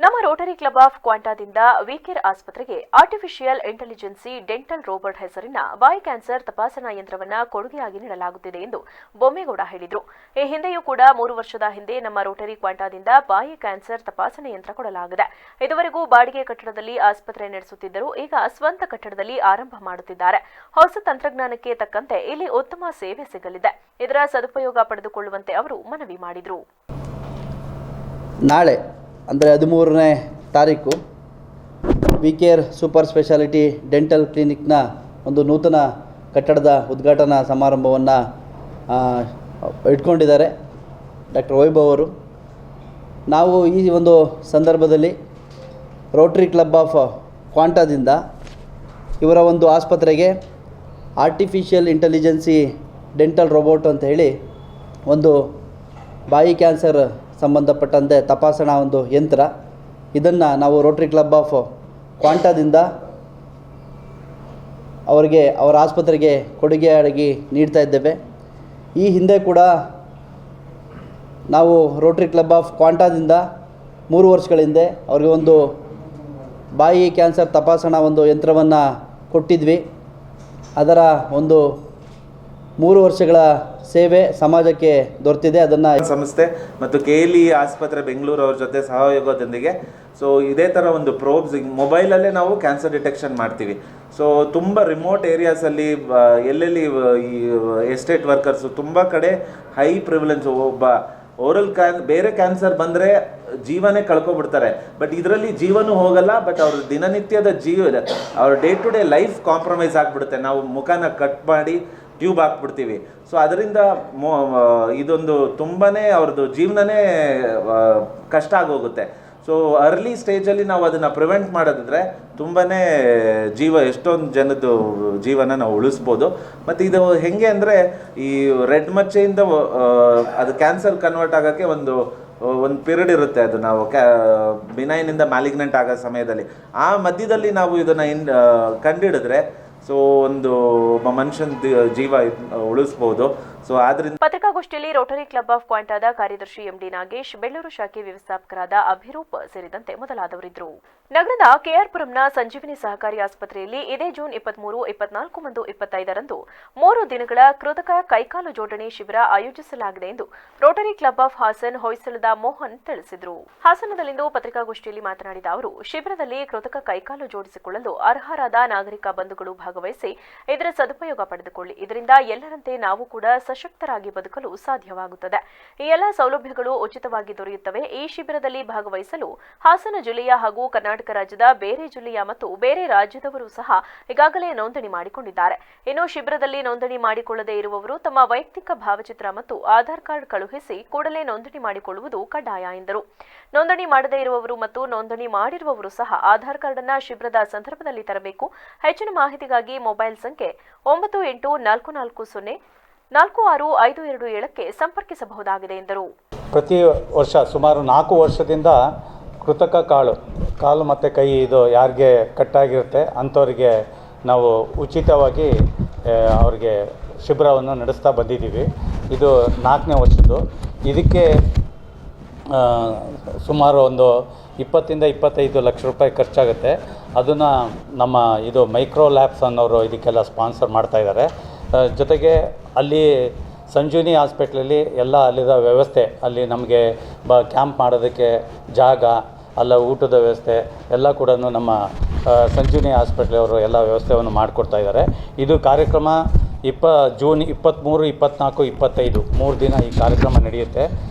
ನಮ್ಮ ರೋಟರಿ ಕ್ಲಬ್ ಆಫ್ ಕ್ವಾಂಟಾದಿಂದ ವಿಕೇರ್ ಆಸ್ಪತ್ರೆಗೆ ಆರ್ಟಿಫಿಷಿಯಲ್ ಇಂಟೆಲಿಜೆನ್ಸಿ ಡೆಂಟಲ್ ರೋಬೋಟ್ ಹೆಸರಿನ ಬಾಯಿ ಕ್ಯಾನ್ಸರ್ ತಪಾಸಣಾ ಯಂತ್ರವನ್ನು ಕೊಡುಗೆಯಾಗಿ ನೀಡಲಾಗುತ್ತಿದೆ ಎಂದು ಬೊಮ್ಮೇಗೌಡ ಹೇಳಿದರು. ಈ ಹಿಂದೆಯೂ ಕೂಡ 3 ವರ್ಷದ ಹಿಂದೆ ನಮ್ಮ ರೋಟರಿ ಕ್ವಾಂಟಾದಿಂದ ಬಾಯಿ ಕ್ಯಾನ್ಸರ್ ತಪಾಸಣೆ ಯಂತ್ರ ಕೊಡಲಾಗಿದೆ. ಇದುವರೆಗೂ ಬಾಡಿಗೆ ಕಟ್ಟಡದಲ್ಲಿ ಆಸ್ಪತ್ರೆ ನಡೆಸುತ್ತಿದ್ದರು. ಈಗ ಸ್ವಂತ ಕಟ್ಟಡದಲ್ಲಿ ಆರಂಭ ಮಾಡುತ್ತಿದ್ದಾರೆ. ಹೊಸ ತಂತ್ರಜ್ಞಾನಕ್ಕೆ ತಕ್ಕಂತೆ ಇಲ್ಲಿ ಉತ್ತಮ ಸೇವೆ ಸಿಗಲಿದೆ. ಇದರ ಸದುಪಯೋಗ ಪಡೆದುಕೊಳ್ಳುವಂತೆ ಅವರು ಮನವಿ ಮಾಡಿದರು. ನಾಳೆ ಅಂದರೆ 13ನೇ ತಾರೀಕು ವಿಕೇರ್ ಸೂಪರ್ ಸ್ಪೆಷಾಲಿಟಿ ಡೆಂಟಲ್ ಕ್ಲಿನಿಕ್ನ ಒಂದು ನೂತನ ಕಟ್ಟಡದ ಉದ್ಘಾಟನಾ ಸಮಾರಂಭವನ್ನು ಇಟ್ಕೊಂಡಿದ್ದಾರೆ ಡಾಕ್ಟರ್ ವೈಭವ್ ಅವರು. ನಾವು ಈ ಒಂದು ಸಂದರ್ಭದಲ್ಲಿ ರೋಟರಿ ಕ್ಲಬ್ ಆಫ್ ಕ್ವಾಂಟಾದಿಂದ ಇವರ ಒಂದು ಆಸ್ಪತ್ರೆಗೆ ಆರ್ಟಿಫಿಷಿಯಲ್ ಇಂಟೆಲಿಜೆನ್ಸಿ ಡೆಂಟಲ್ ರೋಬೋಟ್ ಅಂತ ಹೇಳಿ ಒಂದು ಬಾಯಿ ಕ್ಯಾನ್ಸರ್ ಸಂಬಂಧಪಟ್ಟಂತೆ ತಪಾಸಣಾ ಒಂದು ಯಂತ್ರ, ಇದನ್ನು ನಾವು ರೋಟರಿ ಕ್ಲಬ್ ಆಫ್ ಕ್ವಾಂಟಾದಿಂದ ಅವರ ಆಸ್ಪತ್ರೆಗೆ ಕೊಡುಗೆಯಾಗಿ ನೀಡ್ತಾ ಇದ್ದೇವೆ. ಈ ಹಿಂದೆ ಕೂಡ ನಾವು ರೋಟರಿ ಕ್ಲಬ್ ಆಫ್ ಕ್ವಾಂಟಾದಿಂದ 3 ವರ್ಷಗಳ ಹಿಂದೆ ಅವರಿಗೆ ಒಂದು ಬಾಯಿ ಕ್ಯಾನ್ಸರ್ ತಪಾಸಣಾ ಒಂದು ಯಂತ್ರವನ್ನು ಕೊಟ್ಟಿದ್ವಿ. ಅದರ ಒಂದು 3 ವರ್ಷಗಳ ಸೇವೆ ಸಮಾಜಕ್ಕೆ ದೊರೆತಿದೆ. ಅದನ್ನು ಸಂಸ್ಥೆ ಮತ್ತು KLE ಆಸ್ಪತ್ರೆ ಬೆಂಗಳೂರು ಅವ್ರ ಜೊತೆ ಸಹಯೋಗದೊಂದಿಗೆ ಇದೇ ಥರ ಒಂದು ಪ್ರೋಬ್ಸ್ ಮೊಬೈಲಲ್ಲೇ ನಾವು ಕ್ಯಾನ್ಸರ್ ಡಿಟೆಕ್ಷನ್ ಮಾಡ್ತೀವಿ. ತುಂಬ ರಿಮೋಟ್ ಏರಿಯಾಸಲ್ಲಿ ಎಲ್ಲೆಲ್ಲಿ ಈ ಎಸ್ಟೇಟ್ ವರ್ಕರ್ಸು ತುಂಬ ಕಡೆ ಹೈ ಪ್ರಿವಿಲೆನ್ಸ್ ಒಬ್ಬ ಬೇರೆ ಕ್ಯಾನ್ಸರ್ ಬಂದರೆ ಜೀವನೇ ಕಳ್ಕೊಬಿಡ್ತಾರೆ. ಬಟ್ ಇದರಲ್ಲಿ ಜೀವನೂ ಹೋಗಲ್ಲ, ಬಟ್ ಅವ್ರ ದಿನನಿತ್ಯದ ಅವ್ರ day to day life compromise ಆಗಿಬಿಡುತ್ತೆ. ನಾವು ಮುಖನ ಕಟ್ ಮಾಡಿ ಟ್ಯೂಬ್ ಹಾಕ್ಬಿಡ್ತೀವಿ. ಸೊ ಅದರಿಂದ ಇದೊಂದು ತುಂಬಾ ಅವ್ರದ್ದು ಜೀವನನೇ ಕಷ್ಟ ಆಗೋಗುತ್ತೆ. ಸೊ ಅರ್ಲಿ ಸ್ಟೇಜಲ್ಲಿ ನಾವು ಅದನ್ನು ಪ್ರಿವೆಂಟ್ ಮಾಡೋದಿದ್ರೆ ತುಂಬಾ ಎಷ್ಟೊಂದು ಜನದ್ದು ಜೀವನ ನಾವು ಉಳಿಸ್ಬೋದು. ಮತ್ತು ಇದು ಹೆಂಗೆ ಅಂದರೆ ಈ ರೆಡ್ ಮಚ್ಚೆಯಿಂದ ಅದು ಕ್ಯಾನ್ಸರ್ ಕನ್ವರ್ಟ್ ಆಗೋಕ್ಕೆ ಒಂದು ಪೀರಿಯಡ್ ಇರುತ್ತೆ. ಅದು ನಾವು ಬಿನೈನಿಂದ ಮ್ಯಾಲಿಗ್ನೆಂಟ್ ಆಗೋ ಸಮಯದಲ್ಲಿ, ಆ ಮಧ್ಯದಲ್ಲಿ ನಾವು ಇದನ್ನು ಕಂಡಿಡಿದ್ರೆ ಸೊ ಒಂದು ಮನುಷ್ಯನ ಜೀವ ಉಳಿಸ್ಬೋದು. ಸೊ ಆದ್ರಿಂದ ಪತ್ರಿಕಾಗೋಷ್ಠಿಯಲ್ಲಿ ರೋಟರಿ ಕ್ಲಬ್ ಆಫ್ ಕ್ವಾಂಟಾದ ಕಾರ್ಯದರ್ಶಿ ಎಂಡಿ ನಾಗೇಶ್, ಬೆಳ್ಳೂರು ಶಾಖೆ ವ್ಯವಸ್ಥಾಪಕರಾದ ಅಭಿರೂಪ್ ಸೇರಿದಂತೆ ಮೊದಲಾದವರಿದ್ದರು. ನಗರದ ಕೆಆರ್ಪುರಂನ ಸಂಜೀವಿನಿ ಸಹಕಾರಿ ಆಸ್ಪತ್ರೆಯಲ್ಲಿ ಇದೇ ಜೂನ್ 23, 24 ಮತ್ತು 25ರಂದು 3 ದಿನಗಳ ಕೃತಕ ಕೈಕಾಲು ಜೋಡಣೆ ಶಿಬಿರ ಆಯೋಜಿಸಲಾಗಿದೆ ಎಂದು ರೋಟರಿ ಕ್ಲಬ್ ಆಫ್ ಹಾಸನ್ ಹೊಯ್ಸಳದ ಮೋಹನ್ ತಿಳಿಸಿದರು. ಹಾಸನದಲ್ಲಿಂದು ಪತ್ರಿಕಾಗೋಷ್ಠಿಯಲ್ಲಿ ಮಾತನಾಡಿದ ಅವರು, ಶಿಬಿರದಲ್ಲಿ ಕೃತಕ ಕೈಕಾಲು ಜೋಡಿಸಿಕೊಳ್ಳಲು ಅರ್ಹರಾದ ನಾಗರಿಕ ಬಂಧುಗಳು ಭಾಗವಹಿಸಿ ಇದರ ಸದುಪಯೋಗ ಪಡೆದುಕೊಳ್ಳಿ. ಇದರಿಂದ ಎಲ್ಲರಂತೆ ನಾವು ಕೂಡ ಸಶಕ್ತರಾಗಿ ಬದುಕಲು ಸಾಧ್ಯವಾಗುತ್ತದೆ. ಈ ಎಲ್ಲ ಸೌಲಭ್ಯಗಳು ಉಚಿತವಾಗಿ ದೊರೆಯುತ್ತವೆ. ಈ ಶಿಬಿರದಲ್ಲಿ ಭಾಗವಹಿಸಲು ಹಾಸನ ಜಿಲ್ಲೆಯ ಹಾಗೂ ಕರ್ನಾಟಕ ರಾಜ್ಯದ ಬೇರೆ ಜಿಲ್ಲೆಯ ಮತ್ತು ಬೇರೆ ರಾಜ್ಯದವರು ಸಹ ಈಗಾಗಲೇ ನೋಂದಣಿ ಮಾಡಿಕೊಂಡಿದ್ದಾರೆ. ಇನ್ನು ಶಿಬಿರದಲ್ಲಿ ನೋಂದಣಿ ಮಾಡಿಕೊಳ್ಳದೇ ಇರುವವರು ತಮ್ಮ ವೈಯಕ್ತಿಕ ಭಾವಚಿತ್ರ ಮತ್ತು ಆಧಾರ್ ಕಾರ್ಡ್ ಕಳುಹಿಸಿ ಕೂಡಲೇ ನೋಂದಣಿ ಮಾಡಿಕೊಳ್ಳುವುದು ಕಡ್ಡಾಯ ಎಂದರು. ನೋಂದಣಿ ಮಾಡದೇ ಇರುವವರು ಮತ್ತು ನೋಂದಣಿ ಮಾಡಿರುವವರು ಸಹ ಆಧಾರ್ ಕಾರ್ಡ್ ಅನ್ನು ಶಿಬಿರದ ಸಂದರ್ಭದಲ್ಲಿ ತರಬೇಕು. ಹೆಚ್ಚಿನ ಮಾಹಿತಿಗಾಗಿ ಮೊಬೈಲ್ ಸಂಖ್ಯೆ 9844046527ಕ್ಕೆ ಸಂಪರ್ಕಿಸಬಹುದಾಗಿದೆ ಎಂದರು. ಪ್ರತಿ ವರ್ಷ ಸುಮಾರು 4 ವರ್ಷದಿಂದ ಕೃತಕ ಕಾಲು ಮತ್ತು ಕೈ ಇದು ಯಾರಿಗೆ ಕಟ್ಟಾಗಿರುತ್ತೆ ಅಂಥವರಿಗೆ ನಾವು ಉಚಿತವಾಗಿ ಅವ್ರಿಗೆ ಶಿಬಿರವನ್ನು ನಡೆಸ್ತಾ ಬಂದಿದ್ದೀವಿ. ಇದು 4ನೇ ವರ್ಷದ್ದು. ಇದಕ್ಕೆ ಸುಮಾರು ಒಂದು 20-25 ಲಕ್ಷ ರೂಪಾಯಿ ಖರ್ಚಾಗುತ್ತೆ. ಅದನ್ನು ನಮ್ಮ ಇದು ಮೈಕ್ರೋ ಲ್ಯಾಬ್ಸ್ ಅನ್ನೋರು ಇದಕ್ಕೆಲ್ಲ ಸ್ಪಾನ್ಸರ್ ಮಾಡ್ತಾಯಿದ್ದಾರೆ. ಜೊತೆಗೆ ಅಲ್ಲಿ ಸಂಜೀವಿನಿ ಹಾಸ್ಪಿಟ್ಲಲ್ಲಿ ಎಲ್ಲ ಅಲ್ಲಿದ ವ್ಯವಸ್ಥೆ, ಅಲ್ಲಿ ನಮಗೆ ಕ್ಯಾಂಪ್ ಮಾಡೋದಕ್ಕೆ ಜಾಗ, ಅಲ್ಲ ಊಟದ ವ್ಯವಸ್ಥೆ ಎಲ್ಲ ಕೂಡ ನಮ್ಮ ಸಂಜೀವಿನಿ ಹಾಸ್ಪಿಟ್ಲವರು ಎಲ್ಲ ವ್ಯವಸ್ಥೆಯನ್ನು ಮಾಡಿಕೊಡ್ತಾ ಇದ್ದಾರೆ. ಇದು ಕಾರ್ಯಕ್ರಮ ಜೂನ್ 23, 24, 25 3 ದಿನ ಈ ಕಾರ್ಯಕ್ರಮ ನಡೆಯುತ್ತೆ.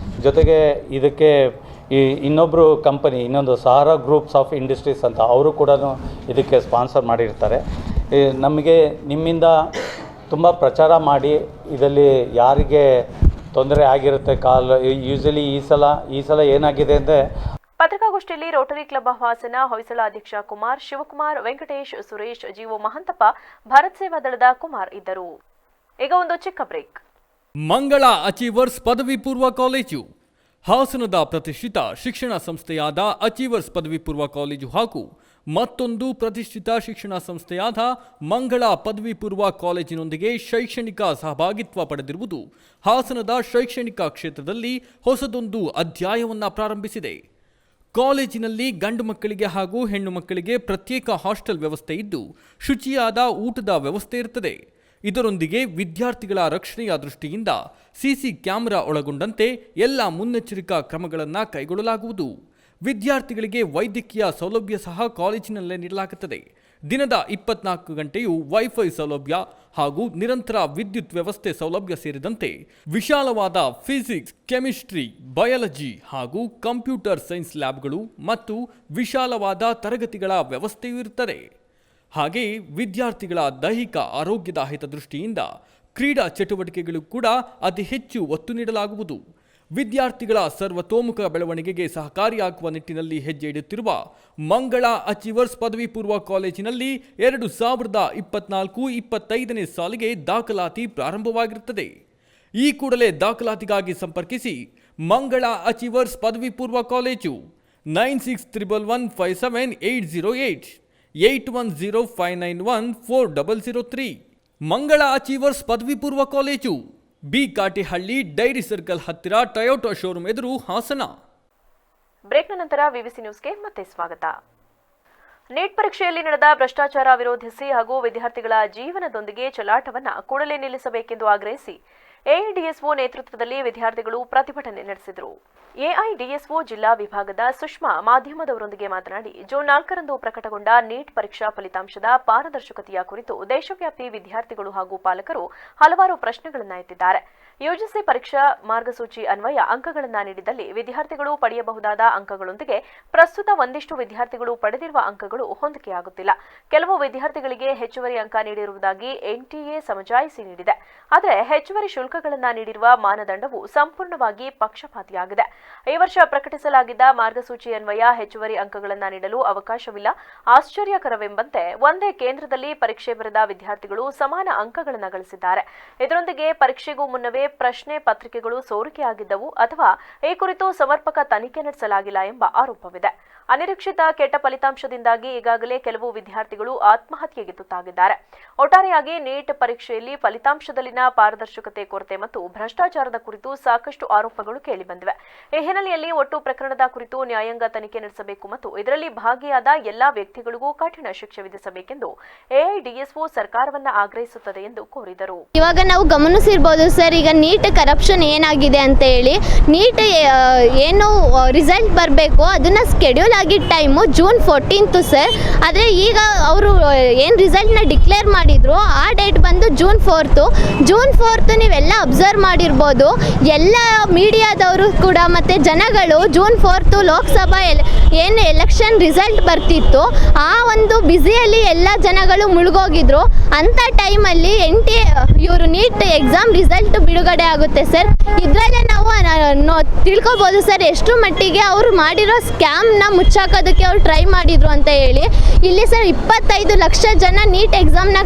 ಜೊತೆಗೆ ಇದಕ್ಕೆ ಇನ್ನೊಬ್ಬರು ಕಂಪನಿ, ಇನ್ನೊಂದು ಸಹಾರಾ ಗ್ರೂಪ್ಸ್ ಆಫ್ ಇಂಡಸ್ಟ್ರೀಸ್ ಅಂತ ಅವರು ಕೂಡ ಇದಕ್ಕೆ ಸ್ಪಾನ್ಸರ್ ಮಾಡಿರ್ತಾರೆ. ನಮಗೆ ನಿಮ್ಮಿಂದ ತುಂಬ ಪ್ರಚಾರ ಮಾಡಿ ಇದರಲ್ಲಿ ಯಾರಿಗೆ ತೊಂದರೆ ಆಗಿರುತ್ತೆ ಕಾಲು ಯೂಶಲಿ ಈ ಸಲ ಏನಾಗಿದೆ ಅಂದರೆ ಪತ್ರಿಕಾಗೋಷ್ಠಿಯಲ್ಲಿ Rotary club of Hassan Hoysala ಅಧ್ಯಕ್ಷ ಕುಮಾರ್, ಶಿವಕುಮಾರ್, ವೆಂಕಟೇಶ್, ಸುರೇಶ್, ಜಿಒ ಮಹಂತಪ್ಪ, ಭಾರತ್ ಸೇವಾ ದಳದ ಕುಮಾರ್ ಇದ್ದರು. ಈಗ ಒಂದು ಚಿಕ್ಕ ಬ್ರೇಕ್. ಮಂಗಳ ಅಚೀವರ್ಸ್ ಪದವಿ ಪೂರ್ವ ಕಾಲೇಜು ಹಾಸನದ ಪ್ರತಿಷ್ಠಿತ ಶಿಕ್ಷಣ ಸಂಸ್ಥೆಯಾದ ಅಚೀವರ್ಸ್ ಪದವಿ ಪೂರ್ವ ಕಾಲೇಜು ಹಾಗೂ ಮತ್ತೊಂದು ಪ್ರತಿಷ್ಠಿತ ಶಿಕ್ಷಣ ಸಂಸ್ಥೆಯಾದ ಮಂಗಳ ಪದವಿ ಪೂರ್ವ ಕಾಲೇಜಿನೊಂದಿಗೆ ಶೈಕ್ಷಣಿಕ ಸಹಭಾಗಿತ್ವ ಪಡೆದಿರುವುದು ಹಾಸನದ ಶೈಕ್ಷಣಿಕ ಕ್ಷೇತ್ರದಲ್ಲಿ ಹೊಸದೊಂದು ಅಧ್ಯಾಯವನ್ನು ಪ್ರಾರಂಭಿಸಿದೆ. ಕಾಲೇಜಿನಲ್ಲಿ ಗಂಡು ಮಕ್ಕಳಿಗೆ ಹಾಗೂ ಹೆಣ್ಣು ಮಕ್ಕಳಿಗೆ ಪ್ರತ್ಯೇಕ ಹಾಸ್ಟೆಲ್ ವ್ಯವಸ್ಥೆ ಇದ್ದು ಶುಚಿಯಾದ ಊಟದ ವ್ಯವಸ್ಥೆ ಇರುತ್ತದೆ. ಇದರೊಂದಿಗೆ ವಿದ್ಯಾರ್ಥಿಗಳ ರಕ್ಷಣೆಯ ದೃಷ್ಟಿಯಿಂದ ಸಿಸಿ ಕ್ಯಾಮೆರಾ ಒಳಗೊಂಡಂತೆ ಎಲ್ಲ ಮುನ್ನೆಚ್ಚರಿಕಾ ಕ್ರಮಗಳನ್ನು ಕೈಗೊಳ್ಳಲಾಗುವುದು. ವಿದ್ಯಾರ್ಥಿಗಳಿಗೆ ವೈದ್ಯಕೀಯ ಸೌಲಭ್ಯ ಸಹ ಕಾಲೇಜಿನಲ್ಲೇ ನೀಡಲಾಗುತ್ತದೆ. ದಿನದ 24 ಗಂಟೆಯೂ ವೈಫೈ ಸೌಲಭ್ಯ ಹಾಗೂ ನಿರಂತರ ವಿದ್ಯುತ್ ವ್ಯವಸ್ಥೆ ಸೌಲಭ್ಯ ಸೇರಿದಂತೆ ವಿಶಾಲವಾದ ಫಿಸಿಕ್ಸ್, ಕೆಮಿಸ್ಟ್ರಿ, ಬಯಾಲಜಿ ಹಾಗೂ ಕಂಪ್ಯೂಟರ್ ಸೈನ್ಸ್ ಲ್ಯಾಬ್ಗಳು ಮತ್ತು ವಿಶಾಲವಾದ ತರಗತಿಗಳ ವ್ಯವಸ್ಥೆಯೂ ಇರುತ್ತದೆ. ಹಾಗೆಯೇ ವಿದ್ಯಾರ್ಥಿಗಳ ದೈಹಿಕ ಆರೋಗ್ಯದ ಹಿತದೃಷ್ಟಿಯಿಂದ ಕ್ರೀಡಾ ಚಟುವಟಿಕೆಗಳು ಕೂಡ ಅತಿ ಹೆಚ್ಚು ಒತ್ತು ನೀಡಲಾಗುವುದು. ವಿದ್ಯಾರ್ಥಿಗಳ ಸರ್ವತೋಮುಖ ಬೆಳವಣಿಗೆಗೆ ಸಹಕಾರಿಯಾಗುವ ನಿಟ್ಟಿನಲ್ಲಿ ಹೆಜ್ಜೆ ಇಡುತ್ತಿರುವ ಮಂಗಳ ಅಚೀವರ್ಸ್ ಪದವಿ ಪೂರ್ವ ಕಾಲೇಜಿನಲ್ಲಿ 2024-25ನೇ ಸಾಲಿಗೆ ದಾಖಲಾತಿ ಪ್ರಾರಂಭವಾಗಿರುತ್ತದೆ. ಈ ಕೂಡಲೇ ದಾಖಲಾತಿಗಾಗಿ ಸಂಪರ್ಕಿಸಿ ಮಂಗಳ ಅಚೀವರ್ಸ್ ಪದವಿ ಪೂರ್ವ ಕಾಲೇಜು 9611578008 8105914003. ಮಂಗಳ ಅಚೀವರ್ಸ್ ಪದವಿ ಪೂರ್ವ college, B Katihalli, dairy circle ಹತ್ತಿರ, ಟೊಯೋಟಾ ಶೋರೂಮ್ ಎದುರು, ಹಾಸನ. ಬ್ರೇಕ್ನ ನಂತರ ವಿವಿಸಿ ನ್ಯೂಸ್ಗೆ ಮತ್ತೆ ಸ್ವಾಗತ. ನೀಟ್ ಪರೀಕ್ಷೆಯಲ್ಲಿ ನಡೆದ ಭ್ರಷ್ಟಾಚಾರ ವಿರೋಧಿಸಿ ಹಾಗೂ ವಿದ್ಯಾರ್ಥಿಗಳ ಜೀವನದೊಂದಿಗೆ ಚೆಲ್ಲಾಟವನ್ನು ಕೂಡಲೇ ನಿಲ್ಲಿಸಬೇಕೆಂದು ಆಗ್ರಹಿಸಿ ಎಐಡಿಎಸ್ಒ ನೇತೃತ್ವದಲ್ಲಿ ವಿದ್ಯಾರ್ಥಿಗಳು ಪ್ರತಿಭಟನೆ ನಡೆಸಿದರು. ಎಐಡಿಎಸ್ಒ ಜಿಲ್ಲಾ ವಿಭಾಗದ ಸುಷ್ಮಾ ಮಾಧ್ಯಮದವರೊಂದಿಗೆ ಮಾತನಾಡಿ, ಜೂನ್ 4ರಂದು ಪ್ರಕಟಗೊಂಡ ನೀಟ್ ಪರೀಕ್ಷಾ ಫಲಿತಾಂಶದ ಪಾರದರ್ಶಕತೆಯ ಕುರಿತು ದೇಶವ್ಯಾಪಿ ವಿದ್ಯಾರ್ಥಿಗಳು ಹಾಗೂ ಪಾಲಕರು ಹಲವಾರು ಪ್ರಶ್ನೆಗಳನ್ನು ಎತ್ತಿದ್ದಾರೆ. ಯುಜಿಸಿ ಪರೀಕ್ಷಾ ಮಾರ್ಗಸೂಚಿ ಅನ್ವಯ ಅಂಕಗಳನ್ನು ನೀಡಿದಲ್ಲಿ ವಿದ್ಯಾರ್ಥಿಗಳು ಪಡೆಯಬಹುದಾದ ಅಂಕಗಳೊಂದಿಗೆ ಪ್ರಸ್ತುತ ಒಂದಿಷ್ಟು ವಿದ್ಯಾರ್ಥಿಗಳು ಪಡೆದಿರುವ ಅಂಕಗಳು ಹೊಂದಿಕೆಯಾಗುತ್ತಿಲ್ಲ. ಕೆಲವು ವಿದ್ಯಾರ್ಥಿಗಳಿಗೆ ಹೆಚ್ಚುವರಿ ಅಂಕ ನೀಡಿರುವುದಾಗಿ ಎನ್ಟಿಎ ಸಮಜಾಯಿಷಿ ನೀಡಿದೆ. ಆದರೆ ಹೆಚ್ಚುವರಿ ಶುಲ್ಕಗಳನ್ನು ನೀಡಿರುವ ಮಾನದಂಡವು ಸಂಪೂರ್ಣವಾಗಿ ಪಕ್ಷಪಾತಿಯಾಗಿದೆ. ಈ ವರ್ಷ ಪ್ರಕಟಿಸಲಾಗಿದ್ದ ಮಾರ್ಗಸೂಚಿ ಅನ್ವಯ ಹೆಚ್ಚುವರಿ ಅಂಕಗಳನ್ನು ನೀಡಲು ಅವಕಾಶವಿಲ್ಲ. ಆಶ್ಚರ್ಯಕರವೆಂಬಂತೆ ಒಂದೇ ಕೇಂದ್ರದಲ್ಲಿ ಪರೀಕ್ಷೆ ಬರೆದ ವಿದ್ಯಾರ್ಥಿಗಳು ಸಮಾನ ಅಂಕಗಳನ್ನು ಗಳಿಸಿದ್ದಾರೆ. ಇದರೊಂದಿಗೆ ಪರೀಕ್ಷೆಗೂ ಮುನ್ನವೇ ಪ್ರಶ್ನೆ ಪತ್ರಿಕೆಗಳು ಸೋರಿಕೆಯಾಗಿದ್ದವು ಅಥವಾ ಈ ಕುರಿತು ಸಮರ್ಪಕ ತನಿಖೆ ನಡೆಸಲಾಗಿಲ್ಲ ಎಂಬ ಆರೋಪವಿದೆ. ಅನಿರೀಕ್ಷಿತ ಕೆಟ್ಟ ಫಲಿತಾಂಶದಿಂದಾಗಿ ಈಗಾಗಲೇ ಕೆಲವು ವಿದ್ಯಾರ್ಥಿಗಳು ಆತ್ಮಹತ್ಯೆಗೆ ತುತ್ತಾಗಿದ್ದಾರೆ. ಒಟ್ಟಾರೆಯಾಗಿ ನೀಟ್ ಪರೀಕ್ಷೆಯಲ್ಲಿ ಫಲಿತಾಂಶದಲ್ಲಿನ ಪಾರದರ್ಶಕತೆ ಕೊರತೆ ಮತ್ತು ಭ್ರಷ್ಟಾಚಾರದ ಕುರಿತು ಸಾಕಷ್ಟು ಆರೋಪಗಳು ಕೇಳಿಬಂದಿವೆ. ಈ ಹಿನ್ನೆಲೆಯಲ್ಲಿ ಒಟ್ಟು ಪ್ರಕರಣದ ಕುರಿತು ನ್ಯಾಯಾಂಗ ತನಿಖೆ ನಡೆಸಬೇಕು ಮತ್ತು ಇದರಲ್ಲಿ ಭಾಗಿಯಾದ ಎಲ್ಲಾ ವ್ಯಕ್ತಿಗಳಿಗೂ ಕಠಿಣ ಶಿಕ್ಷೆ ವಿಧಿಸಬೇಕೆಂದು ಎಐಡಿಎಸ್ಒ ಸರ್ಕಾರವನ್ನು ಆಗ್ರಹಿಸುತ್ತದೆ ಎಂದು ಕೋರಿದರು. ಇವಾಗ ನಾವು ಗಮನಿಸಿರ್ಬೋದು ಸರ್, ಈಗ ನೀಟ್ ಕರಪ್ಷನ್ ಏನಾಗಿದೆ ಅಂತ ಹೇಳಿ. ನೀಟ್ ಏನು ರಿಸಲ್ಟ್ ಬರಬೇಕು ಅದನ್ನ ಸ್ಕೆಡ್ಯೂಲ್ ಆಗಿದ್ದ ಟೈಮು ಜೂನ್ 14 ಸರ್. ಆದರೆ ಈಗ ಅವರು ಏನು ರಿಸಲ್ಟ್ನ ಡಿಕ್ಲೇರ್ ಮಾಡಿದ್ರು ಆ ಡೇಟ್ ಬಂದು ಜೂನ್ 4 ನೀವೆಲ್ಲ ಅಬ್ಸರ್ವ್ ಮಾಡಿರ್ಬೋದು. ಎಲ್ಲ ಮೀಡಿಯಾದವರು ಕೂಡ ಮತ್ತು ಜನಗಳು ಜೂನ್ 4 ಲೋಕಸಭಾ ಏನು ಎಲೆಕ್ಷನ್ ರಿಸಲ್ಟ್ ಬರ್ತಿತ್ತು ಆ ಒಂದು ಬ್ಯುಸಿಯಲ್ಲಿ ಎಲ್ಲ ಜನಗಳು ಮುಳುಗೋಗಿದ್ರು. ಅಂಥ ಟೈಮಲ್ಲಿ ಇವರು ನೀಟ್ ಎಕ್ಸಾಮ್ ರಿಸಲ್ಟ್ ಬಿಡುಗಡೆ ಆಗುತ್ತೆ ಸರ್. ಇದರಲ್ಲೇ ನಾವು ತಿಳ್ಕೊಬೋದು ಸರ್ ಎಷ್ಟು ಮಟ್ಟಿಗೆ ಅವರು ಮಾಡಿರೋ ಸ್ಕ್ಯಾಮ್ನ ಮುಚ್ಚಾಕೋದಕ್ಕೆ ಅವ್ರು ಟ್ರೈ ಮಾಡಿದ್ರು ಅಂತ ಹೇಳಿ. ಇಲ್ಲಿ ಸರ್ 25 ಲಕ್ಷ ಜನ ನೀಟ್ ಎಕ್ಸಾಮ್ನ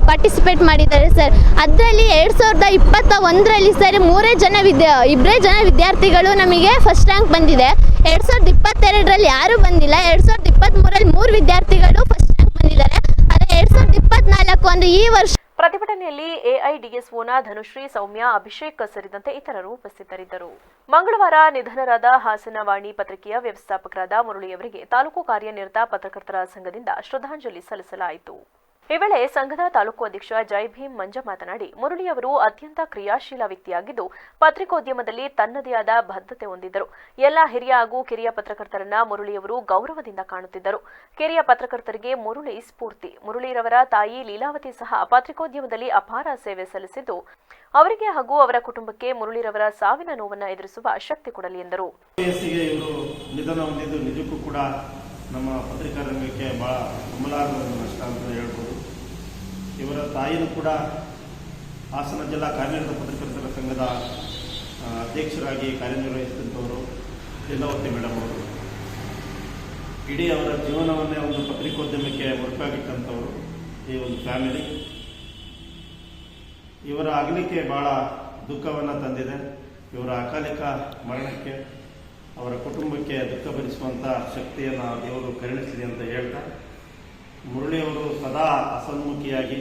ಪಾರ್ಟಿಸಿಪೇಟ್ ಮಾಡಿದ್ದಾರೆ ಸರ್. ಅದರಲ್ಲಿ 2021ರಲ್ಲಿ ಸರ್ 2 ಜನ ವಿದ್ಯಾರ್ಥಿಗಳು ನಮಗೆ ಫಸ್ಟ್ ರ್ಯಾಂಕ್ ಬಂದಿದೆ. 2022ರಲ್ಲಿ ಯಾರೂ ಬಂದಿಲ್ಲ. 2023ರಲ್ಲಿ 3 ವಿದ್ಯಾರ್ಥಿಗಳು ಫಸ್ಟ್ ರ್ಯಾಂಕ್ ಬಂದಿದ್ದಾರೆ. ಆದರೆ 2024 ಅಂದರೆ ಈ ವರ್ಷ ಪ್ರತಿಭಟನೆಯಲ್ಲಿ ಎಐಡಿಎಸ್ಒನ ಧನುಶ್ರೀ, ಸೌಮ್ಯ, ಅಭಿಷೇಕ್ ಸೇರಿದಂತೆ ಇತರರು ಉಪಸ್ಥಿತರಿದ್ದರು. ಮಂಗಳವಾರ ನಿಧನರಾದ ಹಾಸನ ವಾಣಿ ಪತ್ರಿಕೆಯ ವ್ಯವಸ್ಥಾಪಕರಾದ ಮುರಳಿಯವರಿಗೆ ತಾಲೂಕು ಕಾರ್ಯನಿರತ ಪತ್ರಕರ್ತರ ಸಂಘದಿಂದ ಶ್ರದ್ಧಾಂಜಲಿ ಸಲ್ಲಿಸಲಾಯಿತು. ಈ ವೇಳೆ ಸಂಘದ ತಾಲೂಕು ಅಧ್ಯಕ್ಷ ಜೈ ಭೀಮ್ ಮಂಜ ಮಾತನಾಡಿ, ಮುರಳಿಯವರು ಅತ್ಯಂತ ಕ್ರಿಯಾಶೀಲ ವ್ಯಕ್ತಿಯಾಗಿದ್ದು ಪತ್ರಿಕೋದ್ಯಮದಲ್ಲಿ ತನ್ನದೇ ಆದ ಬದ್ಧತೆ ಹೊಂದಿದ್ದರು. ಎಲ್ಲ ಹಿರಿಯ ಹಾಗೂ ಕಿರಿಯ ಪತ್ರಕರ್ತರನ್ನ ಮುರಳಿಯವರು ಗೌರವದಿಂದ ಕಾಣುತ್ತಿದ್ದರು. ಕಿರಿಯ ಪತ್ರಕರ್ತರಿಗೆ ಮುರಳಿ ಸ್ಫೂರ್ತಿ. ಮುರಳಿರವರ ತಾಯಿ ಲೀಲಾವತಿ ಸಹ ಪತ್ರಿಕೋದ್ಯಮದಲ್ಲಿ ಅಪಾರ ಸೇವೆ ಸಲ್ಲಿಸಿದ್ದು ಅವರಿಗೆ ಹಾಗೂ ಅವರ ಕುಟುಂಬಕ್ಕೆ ಮುರಳಿರವರ ಸಾವಿನ ನೋವನ್ನು ಎದುರಿಸುವ ಶಕ್ತಿ ಕೊಡಲಿ ಎಂದರು. ನಿಧನ ಹೊಂದಿದ್ದು ನಿಜಕ್ಕೂ ಕೂಡ ನಮ್ಮ ಪತ್ರಿಕಾ ರಂಗಕ್ಕೆ ಬಹಳ ಅಮೂಲಾದ ನಷ್ಟ ಅಂತ ಹೇಳ್ಬೋದು. ಇವರ ತಾಯಿನೂ ಕೂಡ ಹಾಸನ ಜಿಲ್ಲಾ ಕಾರ್ಯನಿರತ ಪತ್ರಕರ್ತರ ಸಂಘದ ಅಧ್ಯಕ್ಷರಾಗಿ ಕಾರ್ಯನಿರ್ವಹಿಸಿದಂಥವರು ಲೀಲಾವತಿ ಮೇಡಮ್ ಅವರು. ಇಡೀ ಅವರ ಜೀವನವನ್ನೇ ಒಂದು ಪತ್ರಿಕೋದ್ಯಮಕ್ಕೆ ಮುಡುಪಾಗಿಟ್ಟಂಥವರು ಈ ಒಂದು ಫ್ಯಾಮಿಲಿ. ಇವರ ಅಗಲಿಕೆ ಬಹಳ ದುಃಖವನ್ನು ತಂದಿದೆ. ಇವರ ಅಕಾಲಿಕ ಮರಣಕ್ಕೆ ಅವರ ಕುಟುಂಬಕ್ಕೆ ದುಃಖ ಭರಿಸುವಂಥ ಶಕ್ತಿಯನ್ನು ದೇವರು ಕರುಣಿಸಲಿ ಅಂತ ಹೇಳ್ತಾ, ಮುರಳಿಯವರು ಸದಾ ಹಸನ್ಮುಖಿಯಾಗಿ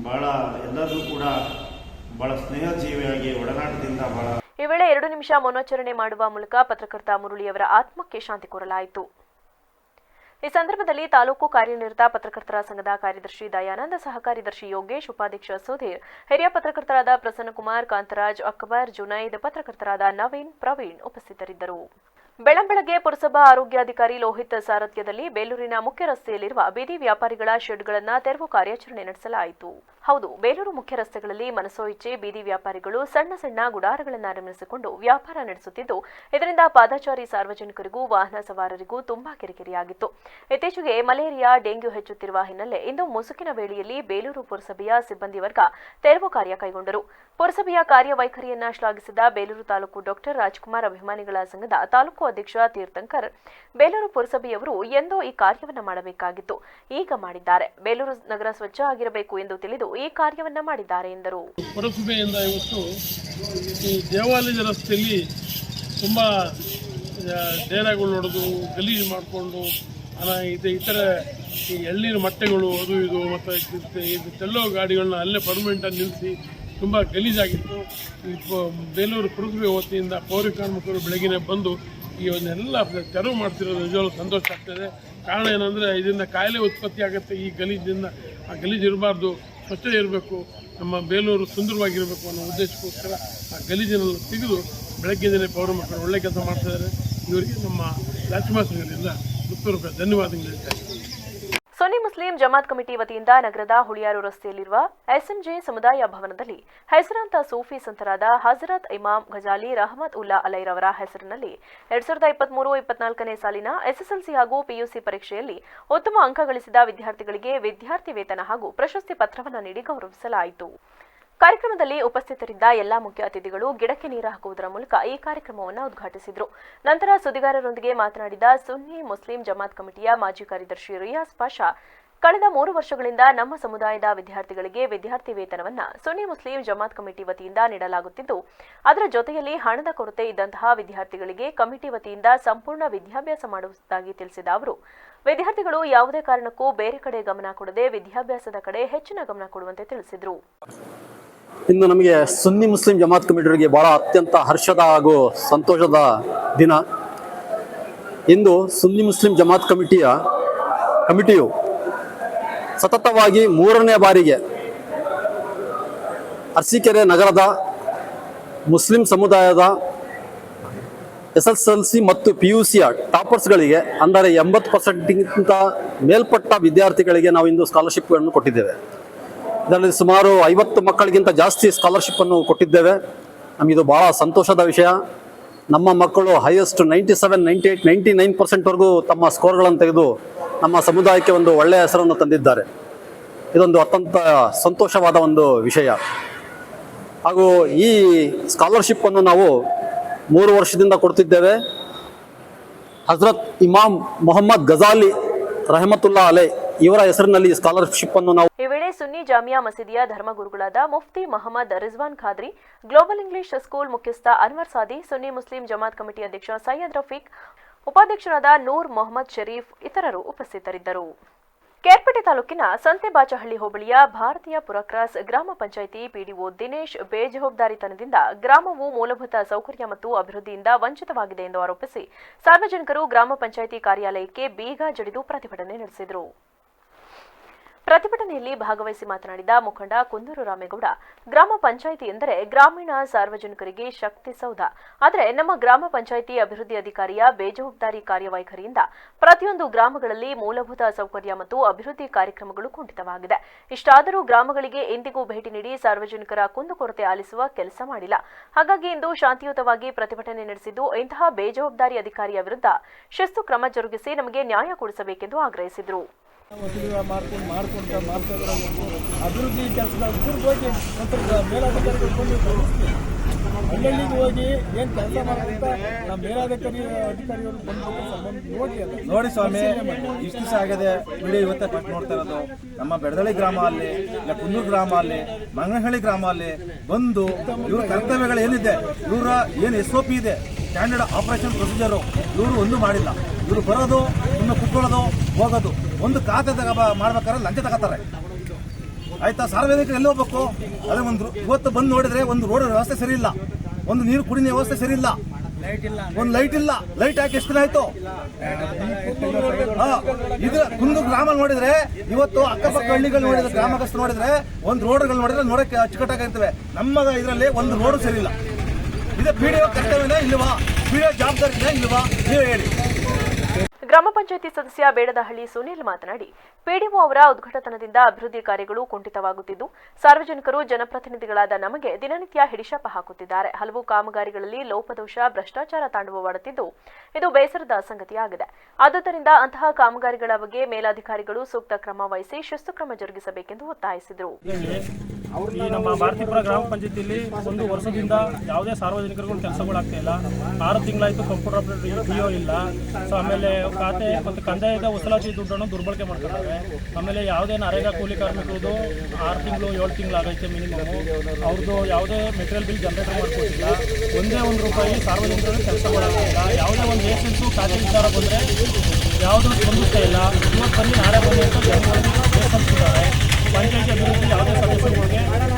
ಬಹಳ ಎಲ್ಲರೂ ಕೂಡ ಬಹಳ ಸ್ನೇಹಜೀವಿಯಾಗಿ ಒಡನಾಟದಿಂದ ಬಹಳ. ಈ ವೇಳೆ 2 ನಿಮಿಷ ಮೌನಾಚರಣೆ ಮಾಡುವ ಮೂಲಕ ಪತ್ರಕರ್ತ ಮುರಳಿಯವರ ಆತ್ಮಕ್ಕೆ ಶಾಂತಿ ಕೋರಲಾಯಿತು. ಈ ಸಂದರ್ಭದಲ್ಲಿ ತಾಲೂಕು ಕಾರ್ಯನಿರತ ಪತ್ರಕರ್ತರ ಸಂಘದ ಕಾರ್ಯದರ್ಶಿ ದಯಾನಂದ, ಸಹ ಕಾರ್ಯದರ್ಶಿ ಯೋಗೇಶ್, ಉಪಾಧ್ಯಕ್ಷ ಸುಧೀರ್, ಹಿರಿಯ ಪತ್ರಕರ್ತರಾದ ಪ್ರಸನ್ನಕುಮಾರ್, ಕಾಂತರಾಜ್, ಅಕ್ಬರ್, ಜುನೈದ್, ಪತ್ರಕರ್ತರಾದ ನವೀನ್, ಪ್ರವೀಣ್ ಉಪಸ್ಥಿತರಿದ್ದರು. ಬೆಳಂಬೆಳಗ್ಗೆ ಪುರಸಭಾ ಆರೋಗ್ಯಾಧಿಕಾರಿ ಲೋಹಿತ್ ಸಾರಥ್ಯದಲ್ಲಿ ಬೇಲೂರಿನ ಮುಖ್ಯ ರಸ್ತೆಯಲ್ಲಿರುವ ಬೀದಿ ವ್ಯಾಪಾರಿಗಳ ಶೆಡ್ಗಳನ್ನು ತೆರವು ಕಾರ್ಯಾಚರಣೆ ನಡೆಸಲಾಯಿತು. ಹೌದು, ಬೇಲೂರು ಮುಖ್ಯ ರಸ್ತೆಗಳಲ್ಲಿ ಮನಸೋ ಇಚ್ಛೆ ಬೀದಿ ವ್ಯಾಪಾರಿಗಳು ಸಣ್ಣ ಸಣ್ಣ ಗುಡಾರಗಳನ್ನು ನಿರ್ಮಿಸಿಕೊಂಡು ವ್ಯಾಪಾರ ನಡೆಸುತ್ತಿದ್ದು, ಇದರಿಂದ ಪಾದಚಾರಿ ಸಾರ್ವಜನಿಕರಿಗೂ ವಾಹನ ಸವಾರರಿಗೂ ತುಂಬಾ ಕಿರಿಕಿರಿಯಾಗಿತ್ತು. ಇತ್ತೀಚೆಗೆ ಮಲೇರಿಯಾ, ಡೆಂಗ್ಯೂ ಹೆಚ್ಚುತ್ತಿರುವ ಹಿನ್ನೆಲೆ ಇಂದು ಮುಸುಕಿನ ವೇಳೆಯಲ್ಲಿ ಬೇಲೂರು ಪುರಸಭೆಯ ಸಿಬ್ಬಂದಿ ವರ್ಗ ತೆರವು ಕಾರ್ಯ ಕೈಗೊಂಡರು. ಪುರಸಭೆಯ ಕಾರ್ಯವೈಖರಿಯನ್ನ ಶ್ಲಾಘಿಸಿದ ಬೇಲೂರು ತಾಲೂಕು ಡಾಕ್ಟರ್ ರಾಜ್ಕುಮಾರ್ ಅಭಿಮಾನಿಗಳ ಸಂಘದ ತಾಲೂಕು ಅಧ್ಯಕ್ಷ ತೀರ್ಥಂಕರ್, ಬೇಲೂರು ಪುರಸಭೆಯವರು ಎಂದೋ ಈ ಕಾರ್ಯವನ್ನ ಮಾಡಬೇಕಾಗಿತ್ತು, ಈಗ ಮಾಡಿದ್ದಾರೆ. ಬೇಲೂರು ನಗರ ಸ್ವಚ್ಛ ಆಗಿರಬೇಕು ಎಂದು ತಿಳಿದು ಈ ಕಾರ್ಯವನ್ನ ಮಾಡಿದ್ದಾರೆ ಎಂದರು. ಪುರಸಭೆಯಿಂದ ಇವತ್ತು ಈ ದೇವಾಲಯದ ರಸ್ತೆಯಲ್ಲಿ ತುಂಬ ಡೇರಾಗಳು ಹೊಡೆದು ಗಲೀಜು ಮಾಡಿಕೊಂಡು ಇತರ ಈ ಎಳ್ನೀರು ಮಟ್ಟೆಗಳು ಅದು ಇದು ಮತ್ತು ತೆಲ್ಲೋ ಗಾಡಿಗಳನ್ನ ಅಲ್ಲೇ ಪರ್ಮನೆಂಟಾಗಿ ನಿಲ್ಲಿಸಿ ತುಂಬ ಗಲೀಜಾಗಿತ್ತು. ಬೇಲೂರು ಪುರಸಭೆ ವತಿಯಿಂದ ಪೌರ ಕಾರ್ಮಿಕರು ಬೆಳಗಿನ ಬಂದು ಈ ಒಂದೆಲ್ಲ ತೆರವು ಮಾಡ್ತಿರೋದು ನಿಜವಾಗ್ಲೂ ಸಂತೋಷ ಆಗ್ತದೆ. ಕಾರಣ ಏನಂದರೆ ಇದರಿಂದ ಕಾಯಿಲೆ ಉತ್ಪತ್ತಿ ಆಗುತ್ತೆ. ಈ ಗಲೀಜಿಂದ ಆ ಗಲೀಜು ಇರಬಾರ್ದು, ಸ್ವಚ್ಛ ಇರಬೇಕು, ನಮ್ಮ ಬೇಲೂರು ಸುಂದರವಾಗಿರಬೇಕು ಅನ್ನೋ ಉದ್ದೇಶಕ್ಕೋಸ್ಕರ ಆ ಗಲೀಜನ್ನು ತೆಗೆದು ಬೆಳಗ್ಗೆನೇ ಪೌರ ಮಕ್ಕಳು ಒಳ್ಳೆ ಕೆಲಸ ಮಾಡ್ತಿದ್ದಾರೆ. ಇವರಿಗೆ ನಮ್ಮ ರಾಜ್ಕುಮಾರ್ ಸಂಘದಿಂದ 30 ರೂಪಾಯಿ ಧನ್ಯವಾದಗಳು ಹೇಳ್ತಾ ಇದ್ದೀನಿ. ಸೋನಿ ಮುಸ್ಲಿ ಮುಸ್ಲಿಂ ಜಮಾತ್ ಕಮಿಟಿ ವತಿಯಿಂದ ನಗರದ ಹುಳಿಯಾರು ರಸ್ತೆಯಲ್ಲಿರುವ ಎಸ್ಎಂಜೆ ಸಮುದಾಯ ಭವನದಲ್ಲಿ ಹೆಸರಾಂತ ಸೂಫಿ ಸಂತರಾದ ಹಜರತ್ ಇಮಾಮ್ ಘಜಾಲಿ ರಹಮತ್ ಉಲ್ಲಾ ಅಲೈರವರ ಹೆಸರಿನಲ್ಲಿ 2023-24ನೇ ಸಾಲಿನ ಎಸ್ಎಸ್ಎಲ್ಸಿ ಹಾಗೂ ಪಿಯುಸಿ ಪರೀಕ್ಷೆಯಲ್ಲಿ ಉತ್ತಮ ಅಂಕ ಗಳಿಸಿದ ವಿದ್ಯಾರ್ಥಿಗಳಿಗೆ ವಿದ್ಯಾರ್ಥಿ ವೇತನ ಹಾಗೂ ಪ್ರಶಸ್ತಿ ಪತ್ರವನ್ನು ನೀಡಿ ಗೌರವಿಸಲಾಯಿತು. ಕಾರ್ಯಕ್ರಮದಲ್ಲಿ ಉಪಸ್ಥಿತರಿದ್ದ ಎಲ್ಲಾ ಮುಖ್ಯ ಅತಿಥಿಗಳು ಗಿಡಕ್ಕೆ ನೀರು ಹಾಕುವುದರ ಮೂಲಕ ಈ ಕಾರ್ಯಕ್ರಮವನ್ನು ಉದ್ಘಾಟಿಸಿದರು. ನಂತರ ಸುದ್ದಿಗಾರರೊಂದಿಗೆ ಮಾತನಾಡಿದ ಸುನ್ನಿ ಮುಸ್ಲಿಂ ಜಮಾತ್ ಕಮಿಟಿಯ ಮಾಜಿ ಕಾರ್ಯದರ್ಶಿ ರಿಯಾಜ್ ಪಾಷಾ, ಕಳೆದ 3 ವರ್ಷಗಳಿಂದ ನಮ್ಮ ಸಮುದಾಯದ ವಿದ್ಯಾರ್ಥಿಗಳಿಗೆ ವಿದ್ಯಾರ್ಥಿ ವೇತನವನ್ನು ಸುನ್ನಿ ಮುಸ್ಲಿಂ ಜಮಾತ್ ಕಮಿಟಿ ವತಿಯಿಂದ ನೀಡಲಾಗುತ್ತಿದ್ದು, ಅದರ ಜೊತೆಯಲ್ಲಿ ಹಣದ ಕೊರತೆ ಇದ್ದಂತಹ ವಿದ್ಯಾರ್ಥಿಗಳಿಗೆ ಕಮಿಟಿ ವತಿಯಿಂದ ಸಂಪೂರ್ಣ ವಿದ್ಯಾಭ್ಯಾಸ ಮಾಡುವುದಾಗಿ ತಿಳಿಸಿದ ಅವರು, ವಿದ್ಯಾರ್ಥಿಗಳು ಯಾವುದೇ ಕಾರಣಕ್ಕೂ ಬೇರೆ ಕಡೆ ಗಮನ ಕೊಡದೆ ವಿದ್ಯಾಭ್ಯಾಸದ ಕಡೆ ಹೆಚ್ಚಿನ ಗಮನ ಕೊಡುವಂತೆ ತಿಳಿಸಿದರು. ಇಂದು ನಮಗೆ ಸುನ್ನಿ ಮುಸ್ಲಿಂ ಜಮಾತ್ ಕಮಿಟಿಯವರಿಗೆ ಬಹಳ ಅತ್ಯಂತ ಹರ್ಷದ ಹಾಗೂ ಸಂತೋಷದ ದಿನ. ಇಂದು ಸುನ್ನಿ ಮುಸ್ಲಿಂ ಜಮಾತ್ ಕಮಿಟಿಯು ಸತತವಾಗಿ 3ನೇ ಬಾರಿಗೆ ಅರಸೀಕೆರೆ ನಗರದ ಮುಸ್ಲಿಂ ಸಮುದಾಯದ SSLC ಮತ್ತು PUCಯ ಟಾಪರ್ಸ್ಗಳಿಗೆ ಅಂದರೆ 80%ಗಿಂತ ಮೇಲ್ಪಟ್ಟ ವಿದ್ಯಾರ್ಥಿಗಳಿಗೆ ನಾವು ಇಂದು ಸ್ಕಾಲರ್ಶಿಪ್ಗಳನ್ನು ಕೊಟ್ಟಿದ್ದೇವೆ. ಇದರಲ್ಲಿ ಸುಮಾರು 50 ಮಕ್ಕಳಿಗಿಂತ ಜಾಸ್ತಿ ಸ್ಕಾಲರ್ಶಿಪ್ಪನ್ನು ಕೊಟ್ಟಿದ್ದೇವೆ. ನಮಗಿದು ಭಾಳ ಸಂತೋಷದ ವಿಷಯ. ನಮ್ಮ ಮಕ್ಕಳು ಹೈಯೆಸ್ಟ್ 97, 98, 99%ವರೆಗೂ ತಮ್ಮ ಸ್ಕೋರ್ಗಳನ್ನು ತೆಗೆದು ನಮ್ಮ ಸಮುದಾಯಕ್ಕೆ ಒಂದು ಒಳ್ಳೆಯ ಹೆಸರನ್ನು ತಂದಿದ್ದಾರೆ. ಇದೊಂದು ಅತ್ಯಂತ ಸಂತೋಷವಾದ ಒಂದು ವಿಷಯ. ಹಾಗೂ ಈ ಸ್ಕಾಲರ್ಶಿಪ್ಪನ್ನು ನಾವು 3 ವರ್ಷದಿಂದ ಕೊಡ್ತಿದ್ದೇವೆ. ಹಜರತ್ ಇಮಾಮ್ ಮೊಹಮ್ಮದ್ ಘಜಾಲಿ ರಹಮತುಲ್ಲಾ ಅಲೈ ಇವರ ಹೆಸರಿನಲ್ಲಿ ಸ್ಕಾಲರ್ಶಿಪ್ ಅನ್ನು ನಾವು ಈ ವೇಳೆ ಸುನ್ನಿ ಜಾಮಿಯಾ ಮಸೀದಿಯ ಧರ್ಮಗುರುಗಳಾದ Mufti Mohammed Rizwan Khadri, global English school ಮುಖ್ಯಸ್ಥ ಅನ್ವರ್ ಸಾದಿ, ಸುನ್ನಿ ಮುಸ್ಲಿಂ ಜಮಾತ್ ಕಮಿಟಿ ಅಧ್ಯಕ್ಷ ಸೈಯದ್ ರಫೀಕ್, ಉಪಾಧ್ಯಕ್ಷರಾದ ನೂರ್ ಮೊಹಮ್ಮದ್ ಶರೀಫ್ ಇತರರು ಉಪಸ್ಥಿತರಿದ್ದರು. ಕೇರ್ಪೇಟೆ ತಾಲೂಕಿನ ಸಂತೆಬಾಚಹಳ್ಳಿ ಹೋಬಳಿಯ ಭಾರತೀಯ ಪುರಕ್ರಾಸ್ ಗ್ರಾಮ ಪಂಚಾಯಿತಿ ಪಿಡಿಒ ದಿನೇಶ್ ಬೇಜವಾಬ್ದಾರಿತನದಿಂದ ಗ್ರಾಮವು ಮೂಲಭೂತ ಸೌಕರ್ಯ ಮತ್ತು ಅಭಿವೃದ್ಧಿಯಿಂದ ವಂಚಿತವಾಗಿದೆ ಎಂದು ಆರೋಪಿಸಿ ಸಾರ್ವಜನಿಕರು ಗ್ರಾಮ ಪಂಚಾಯಿತಿ ಕಾರ್ಯಾಲಯಕ್ಕೆ ಬೀಗ ಜಡಿದು ಪ್ರತಿಭಟನೆ ನಡೆಸಿದರು. ಪ್ರತಿಭಟನೆಯಲ್ಲಿ ಭಾಗವಹಿಸಿ ಮಾತನಾಡಿದ ಮುಖಂಡ ಕುಂದೂರು ರಾಮೇಗೌಡ, ಗ್ರಾಮ ಪಂಚಾಯಿತಿ ಎಂದರೆ ಗ್ರಾಮೀಣ ಸಾರ್ವಜನಿಕರಿಗೆ ಶಕ್ತಿ ಸೌಧ. ಆದರೆ ನಮ್ಮ ಗ್ರಾಮ ಪಂಚಾಯಿತಿ ಅಭಿವೃದ್ಧಿ ಅಧಿಕಾರಿಯ ಬೇಜವಾಬ್ದಾರಿ ಕಾರ್ಯವೈಖರಿಯಿಂದ ಪ್ರತಿಯೊಂದು ಗ್ರಾಮಗಳಲ್ಲಿ ಮೂಲಭೂತ ಸೌಕರ್ಯ ಮತ್ತು ಅಭಿವೃದ್ಧಿ ಕಾರ್ಯಕ್ರಮಗಳು ಕುಂಠಿತವಾಗಿದೆ. ಇಷ್ಟಾದರೂ ಗ್ರಾಮಗಳಿಗೆ ಎಂದಿಗೂ ಭೇಟಿ ನೀಡಿ ಸಾರ್ವಜನಿಕರ ಕುಂದುಕೊರತೆ ಆಲಿಸುವ ಕೆಲಸ ಮಾಡಿಲ್ಲ. ಹಾಗಾಗಿ ಇಂದು ಶಾಂತಿಯುತವಾಗಿ ಪ್ರತಿಭಟನೆ ನಡೆಸಿದ್ದು, ಇಂತಹ ಬೇಜವಾಬ್ದಾರಿ ಅಧಿಕಾರಿಯ ವಿರುದ್ಧ ಶಿಸ್ತು ಕ್ರಮ ಜರುಗಿಸಿ ನಮಗೆ ನ್ಯಾಯ ಕೊಡಿಸಬೇಕೆಂದು ಆಗ್ರಹಿಸಿದರು. ಅಭಿವೃದ್ಧಿ ಕೆಲಸಗಳು ಹೋಗಿ ಮೇಲಾಧಿಕಾರಿಗಳು ಹಳ್ಳಿಗೆ ಹೋಗಿ ಏನು ಕೆಲಸ ಮಾಡೋದಂತ ನಮ್ಮ ಅಧಿಕಾರಿಗಳು ನೋಡಿ ಸ್ವಾಮಿ, ಇಷ್ಟು ದಿವಸ ಆಗಿದೆ ವಿಡಿಯೋ ಇವತ್ತೇ ಫಸ್ಟ್ ನೋಡ್ತಾ ಇರೋದು. ನಮ್ಮ ಬೆಡದಳ್ಳಿ ಗ್ರಾಮ ಅಲ್ಲಿ, ಇಲ್ಲ ಕುನ್ನೂರು ಗ್ರಾಮ ಅಲ್ಲಿ, ಮಂಗನಹಳ್ಳಿ ಗ್ರಾಮ ಅಲ್ಲಿ ಬಂದು ಇವ್ರ ಕರ್ತವ್ಯಗಳು ಏನಿದೆ, ಇವರ ಏನು SOP ಇದೆ, ಸ್ಟ್ಯಾಂಡರ್ಡ್ ಆಪರೇಷನ್ ಪ್ರೊಸೀಜರು, ಇವರು ಒಂದು ಮಾಡಿಲ್ಲ. ಇವರು ಬರೋದು, ಇನ್ನು ಕುತ್ಕೊಳ್ಳೋದು, ಹೋಗೋದು. ಒಂದು ಖಾತೆ ಮಾಡ್ಬೇಕಾದ್ರೆ ಲಂಚ ತಗೋತಾರೆ. ಆಯ್ತಾ? ಸಾರ್ವಜನಿಕರು ಎಲ್ಲಿ ಹೋಗ್ಬೇಕು? ಅದೇ ಇವತ್ತು ಬಂದು ನೋಡಿದ್ರೆ ಒಂದು ರೋಡ್ ವ್ಯವಸ್ಥೆ ಸರಿ ಇಲ್ಲ, ಒಂದು ನೀರು ಕುಡಿನ ವ್ಯವಸ್ಥೆ ಸರಿ ಇಲ್ಲ, ಒಂದು ಲೈಟ್ ಇಲ್ಲ. ಲೈಟ್ ಹಾಕಿ ಎಷ್ಟು ದಿನ ಆಯ್ತು? ಇದು ಕುಂದು ಗ್ರಾಮ ನೋಡಿದ್ರೆ, ಇವತ್ತು ಅಕ್ಕಪಕ್ಕ ಹಳ್ಳಿಗಳು ನೋಡಿದ್ರೆ, ಗ್ರಾಮಸ್ಥರು ನೋಡಿದ್ರೆ, ಒಂದು ರೋಡ್ಗಳು ನೋಡಿದ್ರೆ ನೋಡಕ್ಕೆ ಅಚ್ಚುಕಟ್ಟಾಗಿರ್ತವೆ. ನಮ್ಮ ಇದರಲ್ಲಿ ಒಂದು ರೋಡ್ ಸರಿ ಇಲ್ಲ. ಇದು PDO ಕರ್ತವ್ಯನೇ ಇಲ್ವಾ? PDO ಜವಾಬ್ದಾರಿನೇ ಇಲ್ವಾ? ನೀವು ಹೇಳಿ. ಗ್ರಾಮ ಪಂಚಾಯಿತಿ ಸದಸ್ಯ ಬೇಡದಹಳ್ಳಿ ಸುನೀಲ್ ಮಾತನಾಡಿ, ಪಿಡಿಒ ಅವರ ಉದ್ಘಾಟನದಿಂದ ಅಭಿವೃದ್ಧಿ ಕಾರ್ಯಗಳು ಕುಂಠಿತವಾಗುತ್ತಿದ್ದು, ಸಾರ್ವಜನಿಕರು ಜನಪ್ರತಿನಿಧಿಗಳಾದ ನಮಗೆ ದಿನನಿತ್ಯ ಹಿಡಿಶಾಪ ಹಾಕುತ್ತಿದ್ದಾರೆ. ಹಲವು ಕಾಮಗಾರಿಗಳಲ್ಲಿ ಲೋಪದೋಷ, ಭ್ರಷ್ಟಾಚಾರ ತಾಂಡವವಾಡುತ್ತಿದ್ದು, ಇದು ಬೇಸರದ ಸಂಗತಿಯಾಗಿದೆ. ಆದುದರಿಂದ ಅಂತಹ ಕಾಮಗಾರಿಗಳ ಬಗ್ಗೆ ಮೇಲಾಧಿಕಾರಿಗಳು ಸೂಕ್ತ ಕ್ರಮ ವಹಿಸಿ ಶಿಸ್ತು ಕ್ರಮ ಜರುಗಿಸಬೇಕೆಂದು ಒತ್ತಾಯಿಸಿದರು. ಈ ನಮ್ಮ ಭಾರತೀಪುರ ಗ್ರಾಮ ಪಂಚಾಯತಿಯಲ್ಲಿ 1 ವರ್ಷದಿಂದ ಯಾವುದೇ ಸಾರ್ವಜನಿಕರಿಗೂ ಕೆಲಸಗಳಾಗ್ತಾ ಇಲ್ಲ. 6 ತಿಂಗಳಾಯಿತು ಕಂಪ್ಯೂಟರ್ ಆಪರೇಟರ್ PO ಇಲ್ಲ. ಸೊ ಆಮೇಲೆ ಖಾತೆ ಮತ್ತು ಕಂದಾಯದ ವಸೂಲಾತಿ ದುಡ್ಡನ್ನು ದುರ್ಬಳಕೆ ಮಾಡ್ತಾರೆ. ಆಮೇಲೆ ಯಾವುದೇ ನರೇಗಾ ಕೂಲಿ ಕಾರ್ಮಿಕರದು 6 ತಿಂಗಳು 7 ತಿಂಗಳು ಆಗೈತೆ ಮಿನಿಮಮ್. ಅವ್ರದ್ದು ಯಾವುದೇ ಮೆಟೀರಿಯಲ್ ಬಿಲ್ ಜನರೇಟ್ ಮಾಡಿಕೊಟ್ಟಿಲ್ಲ. ಒಂದೇ ₹1 ಸಾರ್ವಜನಿಕರಿಗೆ ಕೆಲಸಗಳಾಗ್ತಾ ಇಲ್ಲ. ಯಾವುದೇ ಒಂದು ಏಜೆನ್ಸು ಖಾತೆ ವಿಚಾರ ಬಂದರೆ ಯಾವುದೂ ಸ್ಪಂದಿಸ್ತಾ ಇಲ್ಲ. ಇವತ್ತು ಬನ್ನಿ ನಾಳೆ ಬನ್ನಿ ಅಂತ ಜನಗಳಿಗೆ ಬೇಸರಿಸಿದ್ದಾರೆ. ಪಂಚಾಯತಿ ಅಭಿವೃದ್ಧಿ ಯಾವುದೇ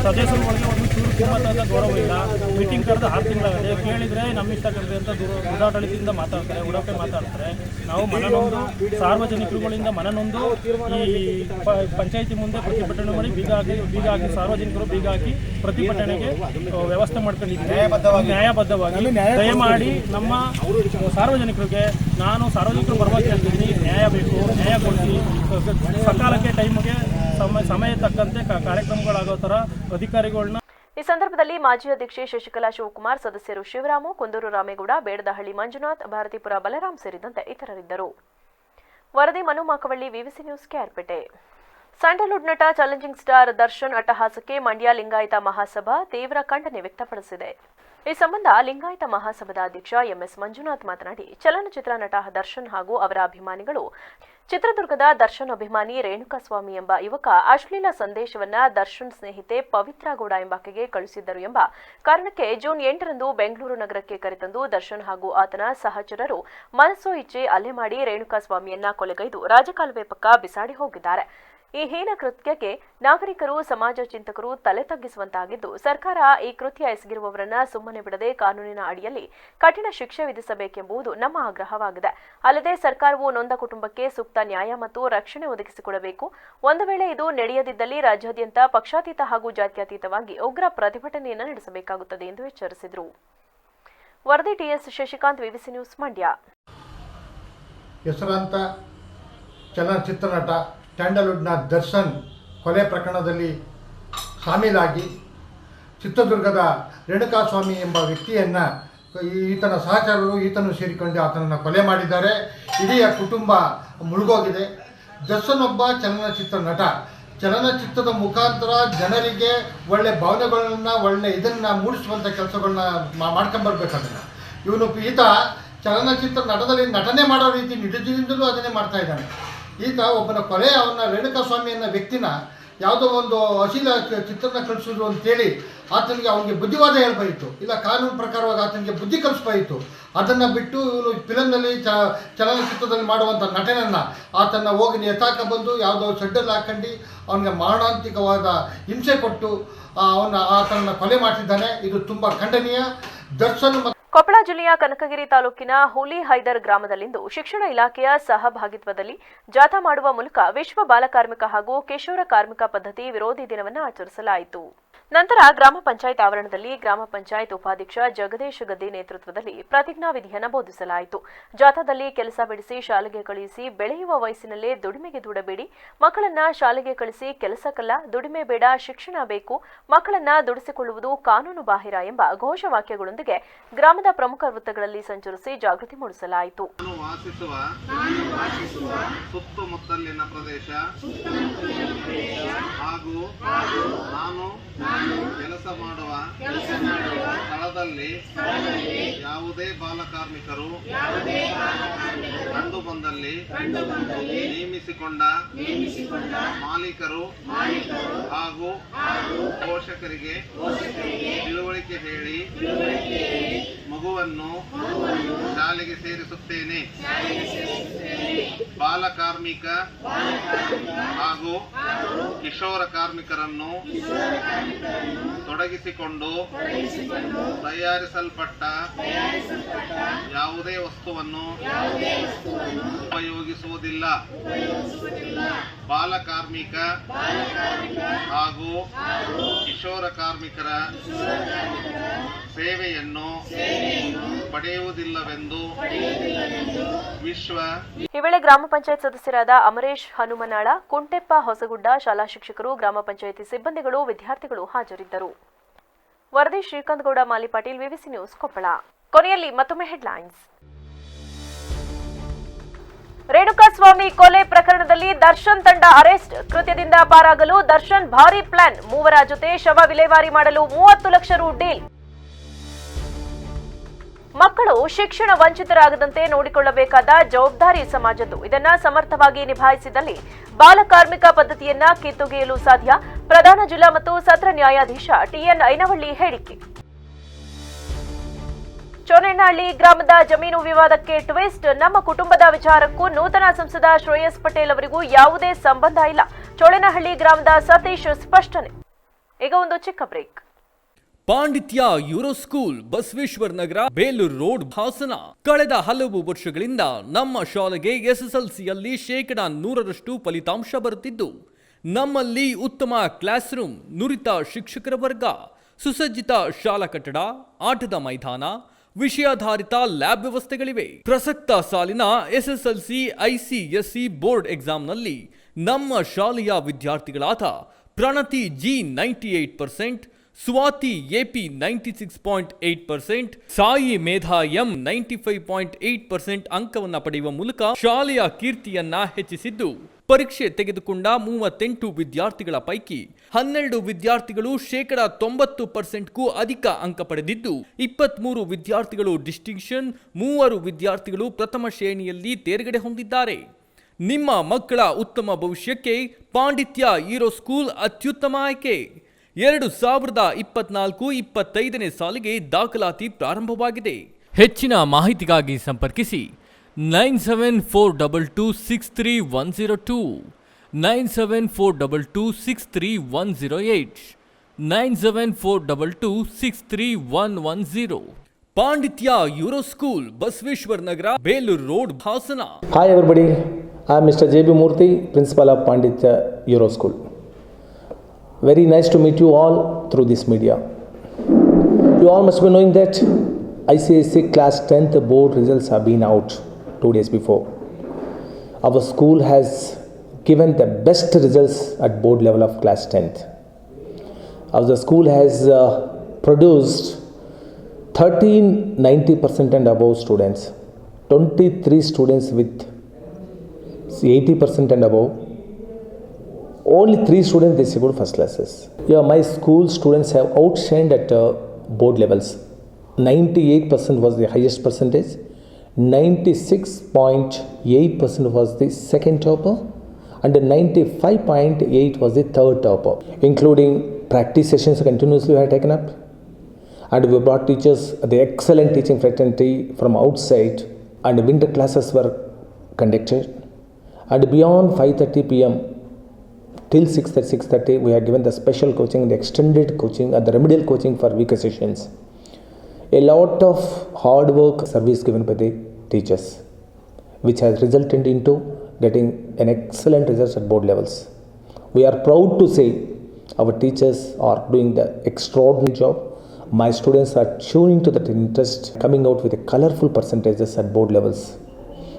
ಸದಸ್ಯರುಗಳಿಗೆ ಒಂದು ಚೂರು ಕಿಮ್ಮತ್ತಾದ ಗೌರವ ಇಲ್ಲ. ಮೀಟಿಂಗ್ ಕರೆದು 6 ತಿಂಗಳಾಗಿದೆ, ಕೇಳಿದರೆ ನಮ್ಮ ಇಷ್ಟ ಕರೆದೆ ಅಂತ ದುರಾಡಳಿತದಿಂದ ಮಾತಾಡ್ತಾರೆ, ಉಡಪೆ ಮಾತಾಡ್ತಾರೆ. ನಾವು ಮನನೊಂದು ಸಾರ್ವಜನಿಕರುಗಳಿಂದ ಮನನೊಂದು ಈ ಪಂಚಾಯಿತಿ ಮುಂದೆ ಪ್ರತಿಭಟನೆ ಮಾಡಿ ಬೀಗ ಹಾಕಿ ಸಾರ್ವಜನಿಕರು ಬೀಗ ಹಾಕಿ ಪ್ರತಿಭಟನೆಗೆ ವ್ಯವಸ್ಥೆ ಮಾಡ್ಕೊಂಡಿದ್ದೀವಿ ನ್ಯಾಯಬದ್ಧವಾಗಿ. ದಯಮಾಡಿ ನಮ್ಮ ಸಾರ್ವಜನಿಕರಿಗೆ ನಾನು ಸಾರ್ವಜನಿಕರು ಪರವಾಗಿ ಹೇಳ್ತೀನಿ, ನ್ಯಾಯ ಬೇಕು, ನ್ಯಾಯ ಕೊಡಿಸಿ, ಸಕಾಲಕ್ಕೆ ಟೈಮ್ಗೆ ಸಮಯ ತಕ್ಕಂತೆ ಕಾರ್ಯಕ್ರಮಗಳಾಗೋ ಥರ ಅಧಿಕಾರಿಗಳನ್ನ. ಈ ಸಂದರ್ಭದಲ್ಲಿ ಮಾಜಿ ಅಧ್ಯಕ್ಷೆ ಶಶಿಕಲಾ ಶಿವಕುಮಾರ್, ಸದಸ್ಯರು ಶಿವರಾಮು, ಕುಂದೂರು ರಾಮೇಗೌಡ, ಬೇಡದಹಳ್ಳಿ ಮಂಜುನಾಥ್, ಭಾರತೀಪುರ ಬಲರಾಮ್ ಸೇರಿದಂತೆ ಇತರರಿದ್ದರು. ವರದಿ Manu Makavalli, VVC news, KR Pete. Sandalwood ನಟ ಚಾಲೆಂಜಿಂಗ್ ಸ್ಟಾರ್ ದರ್ಶನ್ ಅಟ್ಟಹಾಸಕ್ಕೆ ಮಂಡ್ಯ ಲಿಂಗಾಯತ ಮಹಾಸಭಾ ತೀವ್ರ ಖಂಡನೆ ವ್ಯಕ್ತಪಡಿಸಿದೆ. ಈ ಸಂಬಂಧ ಲಿಂಗಾಯತ ಮಹಾಸಭಾದ ಅಧ್ಯಕ್ಷ ಎಂಎಸ್ ಮಂಜುನಾಥ್ ಮಾತನಾಡಿ, ಚಲನಚಿತ್ರ ನಟ ದರ್ಶನ್ ಹಾಗೂ ಅವರ ಅಭಿಮಾನಿಗಳು ಚಿತ್ರದುರ್ಗದ ದರ್ಶನ್ ಅಭಿಮಾನಿ ರೇಣುಕಾಸ್ವಾಮಿ ಎಂಬ ಯುವಕ ಅಶ್ಲೀಲ ಸಂದೇಶವನ್ನ ದರ್ಶನ್ ಸ್ನೇಹಿತೆ ಪವಿತ್ರ ಗೌಡ ಎಂಬಾಕೆಗೆ ಕಳುಹಿಸಿದ್ದರು ಎಂಬ ಕಾರಣಕ್ಕೆ ಜೂನ್ 8ರಂದು ಬೆಂಗಳೂರು ನಗರಕ್ಕೆ ಕರೆತಂದು ದರ್ಶನ್ ಹಾಗೂ ಆತನ ಸಹಚರರು ಮನಸೋ ಇಚ್ಛೆ ಹಲ್ಲೆ ಮಾಡಿ ರೇಣುಕಾಸ್ವಾಮಿಯನ್ನ ಕೊಲೆಗೈದು ರಾಜಕಾಲುವೆ ಪಕ್ಕ ಬಿಸಾಡಿ ಹೋಗಿದ್ದಾರೆ. ಈ ಹೀನ ಕೃತ್ಯಕ್ಕೆ ನಾಗರಿಕರು, ಸಮಾಜ ಚಿಂತಕರು ತಲೆ ತಗ್ಗಿಸುವಂತಾಗಿದ್ದು, ಸರ್ಕಾರ ಈ ಕೃತ್ಯ ಎಸಗಿರುವವರನ್ನ ಸುಮ್ಮನೆ ಬಿಡದೆ ಕಾನೂನಿನ ಅಡಿಯಲ್ಲಿ ಕಠಿಣ ಶಿಕ್ಷೆ ವಿಧಿಸಬೇಕೆಂಬುದು ನಮ್ಮ ಆಗ್ರಹವಾಗಿದೆ. ಅಲ್ಲದೆ ಸರ್ಕಾರವು ನೊಂದ ಕುಟುಂಬಕ್ಕೆ ಸೂಕ್ತ ನ್ಯಾಯ ಮತ್ತು ರಕ್ಷಣೆ ಒದಗಿಸಿಕೊಡಬೇಕು. ಒಂದು ವೇಳೆ ಇದು ನಡೆಯದಿದ್ದಲ್ಲಿ ರಾಜ್ಯಾದ್ಯಂತ ಪಕ್ಷಾತೀತ ಹಾಗೂ ಜಾತ್ಯತೀತವಾಗಿ ಉಗ್ರ ಪ್ರತಿಭಟನೆಯನ್ನು ನಡೆಸಬೇಕಾಗುತ್ತದೆ ಎಂದು ಎಚ್ಚರಿಸಿದರು. ವರದಿ T S Shashikant, V V C news, Mandya. ಹೆಸರಾಂತ ಚಲನಚಿತ್ರ ನಟ ಸ್ಯಾಂಡಲ್ವುಡ್ನ ದರ್ಶನ್ ಕೊಲೆ ಪ್ರಕರಣದಲ್ಲಿ ಶಾಮೀಲಾಗಿ ಚಿತ್ರದುರ್ಗದ ರೇಣುಕಾಸ್ವಾಮಿ ಎಂಬ ವ್ಯಕ್ತಿಯನ್ನು ಈತನ ಸಹಚರರು ಈತನು ಸೇರಿಕೊಂಡು ಆತನನ್ನು ಕೊಲೆ ಮಾಡಿದ್ದಾರೆ. ಇಡೀ ಕುಟುಂಬ ಮುಳುಗೋಗಿದೆ. ದರ್ಶನ್ ಒಬ್ಬ ಚಲನಚಿತ್ರ ನಟ. ಚಲನಚಿತ್ರದ ಮುಖಾಂತರ ಜನರಿಗೆ ಒಳ್ಳೆ ಭಾವನೆಗಳನ್ನ, ಒಳ್ಳೆ ಇದನ್ನು ಮೂಡಿಸುವಂಥ ಕೆಲಸಗಳನ್ನ ಮಾಡ್ಕೊಂಬರ್ಬೇಕದನ್ನು. ಈತ ಚಲನಚಿತ್ರ ನಟದಲ್ಲಿ ನಟನೆ ಮಾಡೋ ರೀತಿ ನಿಜ ಜೀವನದಲ್ಲೂ ಅದನ್ನೇ ಮಾಡ್ತಾ ಇದ್ದಾನೆ. ಈಗ ಒಬ್ಬನ ಕೊಲೆ, ಅವನ ರೇಣುಕಾಸ್ವಾಮಿ ಅನ್ನೋ ವ್ಯಕ್ತಿನ ಯಾವುದೋ ಒಂದು ಅಶ್ಲೀಲ ಚಿತ್ರನ ಕಳಿಸಿದ್ರು ಅಂತೇಳಿ ಆತನಿಗೆ ಅವನಿಗೆ ಬುದ್ಧಿವಾದ ಹೇಳ್ಬೋಯಿತು, ಇಲ್ಲ ಕಾನೂನು ಪ್ರಕಾರವಾಗಿ ಆತನಿಗೆ ಬುದ್ಧಿ ಕಲಿಸ್ಬೋಯಿತು. ಅದನ್ನು ಬಿಟ್ಟು ಇವನು ಫಿಲಮ್ನಲ್ಲಿ ಚಲನಚಿತ್ರದಲ್ಲಿ ಮಾಡುವಂಥ ನಟನನ್ನು ಆತನ ಹೋಗಿ ಎತ್ತಾಕ ಬಂದು ಯಾವುದೋ ಶೆಡ್ಡಲ್ಲಿ ಹಾಕೊಂಡು ಅವನಿಗೆ ಮಾರಣಾಂತಿಕವಾದ ಹಿಂಸೆ ಕೊಟ್ಟು ಆತನನ್ನು ಕೊಲೆ ಮಾಡ್ತಿದ್ದಾನೆ. ಇದು ತುಂಬ ಖಂಡನೀಯ. ದರ್ಶನ್ ಕೊಪ್ಪಳ ಜಿಲ್ಲೆಯ ಕನಕಗಿರಿ ತಾಲೂಕಿನ ಹುಲಿಹೈದರ್ ಗ್ರಾಮದಲ್ಲಿಂದು ಶಿಕ್ಷಣ ಇಲಾಖೆಯ ಸಹಭಾಗಿತ್ವದಲ್ಲಿ ಜಾಥಾ ಮಾಡುವ ಮೂಲಕ ವಿಶ್ವ ಬಾಲಕಾರ್ಮಿಕ ಹಾಗೂ ಕಿಶೋರ ಕಾರ್ಮಿಕ ಪದ್ಧತಿ ವಿರೋಧಿ ದಿನವನ್ನು ಆಚರಿಸಲಾಯಿತು. ನಂತರ ಗ್ರಾಮ ಪಂಚಾಯತ್ ಆವರಣದಲ್ಲಿ ಗ್ರಾಮ ಪಂಚಾಯತ್ ಉಪಾಧ್ಯಕ್ಷ ಜಗದೀಶ್ ಗದ್ದಿ ನೇತೃತ್ವದಲ್ಲಿ ಪ್ರತಿಜ್ಞಾ ವಿಧಿಯನ್ನು ಬೋಧಿಸಲಾಯಿತು. ಜಾಥಾದಲ್ಲಿ ಕೆಲಸ ಬಿಡಿಸಿ ಶಾಲೆಗೆ ಕಳುಹಿಸಿ, ಬೆಳೆಯುವ ವಯಸ್ಸಿನಲ್ಲೇ ದುಡಿಮೆಗೆ ದೂಡಬೇಡಿ, ಮಕ್ಕಳನ್ನ ಶಾಲೆಗೆ ಕಳಿಸಿ ಕೆಲಸಕ್ಕಲ್ಲ, ದುಡಿಮೆ ಬೇಡ, ಶಿಕ್ಷಣ ಬೇಕು, ಮಕ್ಕಳನ್ನ ದುಡಿಸಿಕೊಳ್ಳುವುದು ಕಾನೂನು ಬಾಹಿರ ಎಂಬ ಘೋಷವಾಕ್ಯಗಳೊಂದಿಗೆ ಗ್ರಾಮದ ಪ್ರಮುಖ ವೃತ್ತಗಳಲ್ಲಿ ಸಂಚರಿಸಿ ಜಾಗೃತಿ ಮೂಡಿಸಲಾಯಿತು. ಸುತ್ತಮುತ್ತಲಿನ ಪ್ರದೇಶ ಹಾಗೂ ನಾನು ಕೆಲಸ ಮಾಡುವ ಸ್ಥಳದಲ್ಲಿ ಯಾವುದೇ ಬಾಲಕಾರ್ಮಿಕರು ಕಂಡು ಬಂದಲ್ಲಿ ನೇಮಿಸಿಕೊಂಡ ಮಾಲೀಕರು ಹಾಗೂ ಪೋಷಕರಿಗೆ ತಿಳುವಳಿಕೆ ಹೇಳಿ ಮಗುವನ್ನು ಶಾಲೆಗೆ ಸೇರಿಸುತ್ತೇನೆ. ಬಾಲಕಾರ್ಮಿಕ ಹಾಗೂ ಕಿಶೋರ ಕಾರ್ಮಿಕರನ್ನು ತೊಡಗಿಸಿಕೊಂಡು ತಯಾರಿಸಲ್ಪಟ್ಟ ಯಾವುದೇ ವಸ್ತುವನ್ನು ಉಪಯೋಗಿಸುವುದಿಲ್ಲ. ಬಾಲಕಾರ್ಮಿಕ ಹಾಗೂ ಕಿಶೋರ ಕಾರ್ಮಿಕರ ಸೇವೆಯನ್ನು ಪಡೆಯುವುದಿಲ್ಲವೆಂದು ವಿಶ್ವ. ಈ ವೇಳೆ ಗ್ರಾಮ ಪಂಚಾಯತ್ ಸದಸ್ಯರಾದ ಅಮರೇಶ್ ಹನುಮನಾಳ, ಕುಂಟೆಪ್ಪ ಹೊಸಗುಡ್ಡ, ಶಾಲಾ ಶಿಕ್ಷಕರು, ಗ್ರಾಮ ಪಂಚಾಯಿತಿ ಸಿಬ್ಬಂದಿಗಳು, ವಿದ್ಯಾರ್ಥಿಗಳು ಹಾಜರಿದ್ದರು. ವರದಿ ಶ್ರೀಕಾಂತ್ ಗೌಡ, ಮಾಲಿ ಪಾಟೀಲ್, ವಿವಿಸಿ ನ್ಯೂಸ್, ಕೊಪ್ಪಳ. ಕೊನೆಯಲ್ಲಿ ಮತ್ತೊಮ್ಮೆ ಹೆಡ್ಲೈನ್ಸ್. ರೇಣುಕಾಸ್ವಾಮಿ ಕೊಲೆ ಪ್ರಕರಣದಲ್ಲಿ ದರ್ಶನ್ ತಂಡ ಅರೆಸ್ಟ್. ಕೃತ್ಯದಿಂದ ಪಾರಾಗಲು ದರ್ಶನ್ ಭಾರೀ ಪ್ಲಾನ್. ಮೂವರ ಜೊತೆ ಶವ ವಿಲೇವಾರಿ ಮಾಡಲು 30 ಲಕ್ಷ ರು ಡೀಲ್. ಮಕ್ಕಳು ಶಿಕ್ಷಣ ವಂಚಿತರಾಗದಂತೆ ನೋಡಿಕೊಳ್ಳಬೇಕಾದ ಜವಾಬ್ದಾರಿ ಸಮಾಜದ್ದು. ಇದನ್ನ ಸಮರ್ಥವಾಗಿ ನಿಭಾಯಿಸಿದಲ್ಲಿ ಬಾಲಕಾರ್ಮಿಕ ಪದ್ಧತಿಯನ್ನ ಕಿತ್ತೊಗೆಯಲು ಸಾಧ್ಯ. ಪ್ರಧಾನ ಜಿಲ್ಲಾ ಮತ್ತು ಸತ್ರ ನ್ಯಾಯಾಧೀಶ ಟಿಎನ್ ಐನವಳ್ಳಿ ಹೇಳಿಕೆ. ಚೋನೇನಹಳ್ಳಿ ಗ್ರಾಮದ ಜಮೀನು ವಿವಾದಕ್ಕೆ ಟ್ವಿಸ್ಟ್. ನಮ್ಮ ಕುಟುಂಬದ ವಿಚಾರಕ್ಕೂ ನೂತನ ಸಂಸದ ಶ್ರೇಯಸ್ ಪಟೇಲ್ ಅವರಿಗೂ ಯಾವುದೇ ಸಂಬಂಧ ಇಲ್ಲ. ಚೋಳೇನಹಳ್ಳಿ ಗ್ರಾಮದ ಸತೀಶ್ ಸ್ಪಷ್ಟನೆ. ಈಗ ಒಂದು ಚಿಕ್ಕ ಬ್ರೇಕ್. ಪಾಂಡಿತ್ಯ euro school, Basaveshwara Nagar, Belur road, Hassan. ಕಳೆದ ಹಲವು ವರ್ಷಗಳಿಂದ ನಮ್ಮ ಶಾಲೆಗೆ SSLCಯಲ್ಲಿ 100% ಫಲಿತಾಂಶ ಬರುತ್ತಿದ್ದು, ನಮ್ಮಲ್ಲಿ ಉತ್ತಮ ಕ್ಲಾಸ್ ರೂಮ್, ನುರಿತ ಶಿಕ್ಷಕರ ವರ್ಗ, ಸುಸಜ್ಜಿತ ಶಾಲಾ ಕಟ್ಟಡ, ಆಟದ ಮೈದಾನ, ವಿಷಯಾಧಾರಿತ ಲ್ಯಾಬ್ ವ್ಯವಸ್ಥೆಗಳಿವೆ. ಪ್ರಸಕ್ತ ಸಾಲಿನ SSLC ICSE ಬೋರ್ಡ್ ಎಕ್ಸಾಮ್ನಲ್ಲಿ ನಮ್ಮ ಶಾಲೆಯ ವಿದ್ಯಾರ್ಥಿಗಳಾದ ಪ್ರಣತಿ G 98%, ಸ್ವಾತಿ AP 96.8%, ಸಾಯಿ ಮೇಧಾ M 95.8% ಅಂಕವನ್ನು ಪಡೆಯುವ ಮೂಲಕ ಶಾಲೆಯ ಕೀರ್ತಿಯನ್ನ ಹೆಚ್ಚಿಸಿದ್ದು, ಪರೀಕ್ಷೆ ತೆಗೆದುಕೊಂಡ 38 ವಿದ್ಯಾರ್ಥಿಗಳ ಪೈಕಿ 12 ವಿದ್ಯಾರ್ಥಿಗಳು 90%ಕ್ಕೂ ಅಧಿಕ ಅಂಕ ಪಡೆದಿದ್ದು, 23 ವಿದ್ಯಾರ್ಥಿಗಳು ಡಿಸ್ಟಿಂಕ್ಷನ್, 3 ವಿದ್ಯಾರ್ಥಿಗಳು ಪ್ರಥಮ ಶ್ರೇಣಿಯಲ್ಲಿ ತೇರ್ಗಡೆ ಹೊಂದಿದ್ದಾರೆ. ನಿಮ್ಮ ಮಕ್ಕಳ ಉತ್ತಮ ಭವಿಷ್ಯಕ್ಕೆ ಪಾಂಡಿತ್ಯ ಯೂರೋ ಸ್ಕೂಲ್ ಅತ್ಯುತ್ತಮ ಆಯ್ಕೆ. 2024-25ನೇ ಸಾಲಿಗೆ ದಾಖಲಾತಿ ಪ್ರಾರಂಭವಾಗಿದೆ. ಹೆಚ್ಚಿನ ಮಾಹಿತಿಗಾಗಿ ಸಂಪರ್ಕಿಸಿ 9742263102, 9742263108, 9742263110. ಪಾಂಡಿತ್ಯ euro school, Basaveshwara Nagar, Belur road, Hassan. Hi everybody, I am Mr. JB Murthy, Principal of Panditya Euro School. Very nice to meet you all through this media. You all must be knowing that ICSE Class 10th board results have been out 2 days before. Our school has given the best results at board level of Class 10th. Our school has produced 1390% and above students, 23 students with 80% and above. Only 3 students they scored first classes. Yeah, my school students have outshined at board levels. 98% was the highest percentage. 96.8% was the second topper, and 95.8 was the third topper. Including practice sessions continuously we have taken up, and we brought teachers, the excellent teaching fraternity from outside, and winter classes were conducted. And beyond 5:30 p.m. till 6:30 we have given the special coaching, the extended coaching and the remedial coaching for weaker sessions. A lot of hard work service given by the teachers, which has resulted into getting an excellent results at board levels. We are proud to say our teachers are doing the extraordinary job. My students are tuning to that interest, coming out with a colorful percentages at board levels.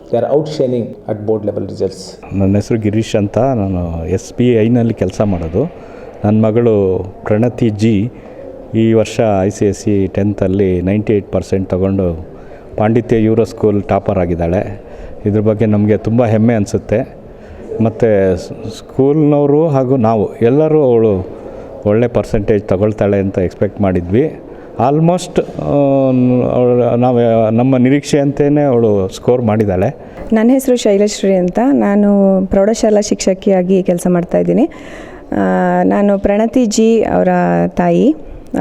They are outshining at board level results. ನನ್ನ ಹೆಸರು ಗಿರೀಶ್ ಅಂತ, ನಾನು SBIನಲ್ಲಿ ಕೆಲಸ ಮಾಡೋದು. ನನ್ನ ಮಗಳು ಪ್ರಣತಿ G ಈ ವರ್ಷ ICSE 10th 98% ತಗೊಂಡು ಪಾಂಡಿತ್ಯ ಯೂರೋ ಸ್ಕೂಲ್ ಟಾಪರ್ ಆಗಿದ್ದಾಳೆ. ಇದ್ರ ಬಗ್ಗೆ ನಮಗೆ ತುಂಬ ಹೆಮ್ಮೆ ಅನಿಸುತ್ತೆ. ಮತ್ತು ಸ್ಕೂಲ್ನವರು ಹಾಗೂ ನಾವು ಎಲ್ಲರೂ ಅವಳು ಒಳ್ಳೆ ಪರ್ಸೆಂಟೇಜ್ ತಗೊಳ್ತಾಳೆ ಅಂತ ಎಕ್ಸ್ಪೆಕ್ಟ್ ಮಾಡಿದ್ವಿ. ಆಲ್ಮೋಸ್ಟ್ ನಾವು ನಮ್ಮ ನಿರೀಕ್ಷೆಯಂತೆಯೇ ಅವಳು ಸ್ಕೋರ್ ಮಾಡಿದ್ದಾಳೆ. ನನ್ನ ಹೆಸರು ಶೈಲಶ್ರೀ ಅಂತ, ನಾನು ಪ್ರೌಢಶಾಲಾ ಶಿಕ್ಷಕಿಯಾಗಿ ಕೆಲಸ ಮಾಡ್ತಾಯಿದ್ದೀನಿ. ನಾನು ಪ್ರಣತಿ G ಅವರ ತಾಯಿ.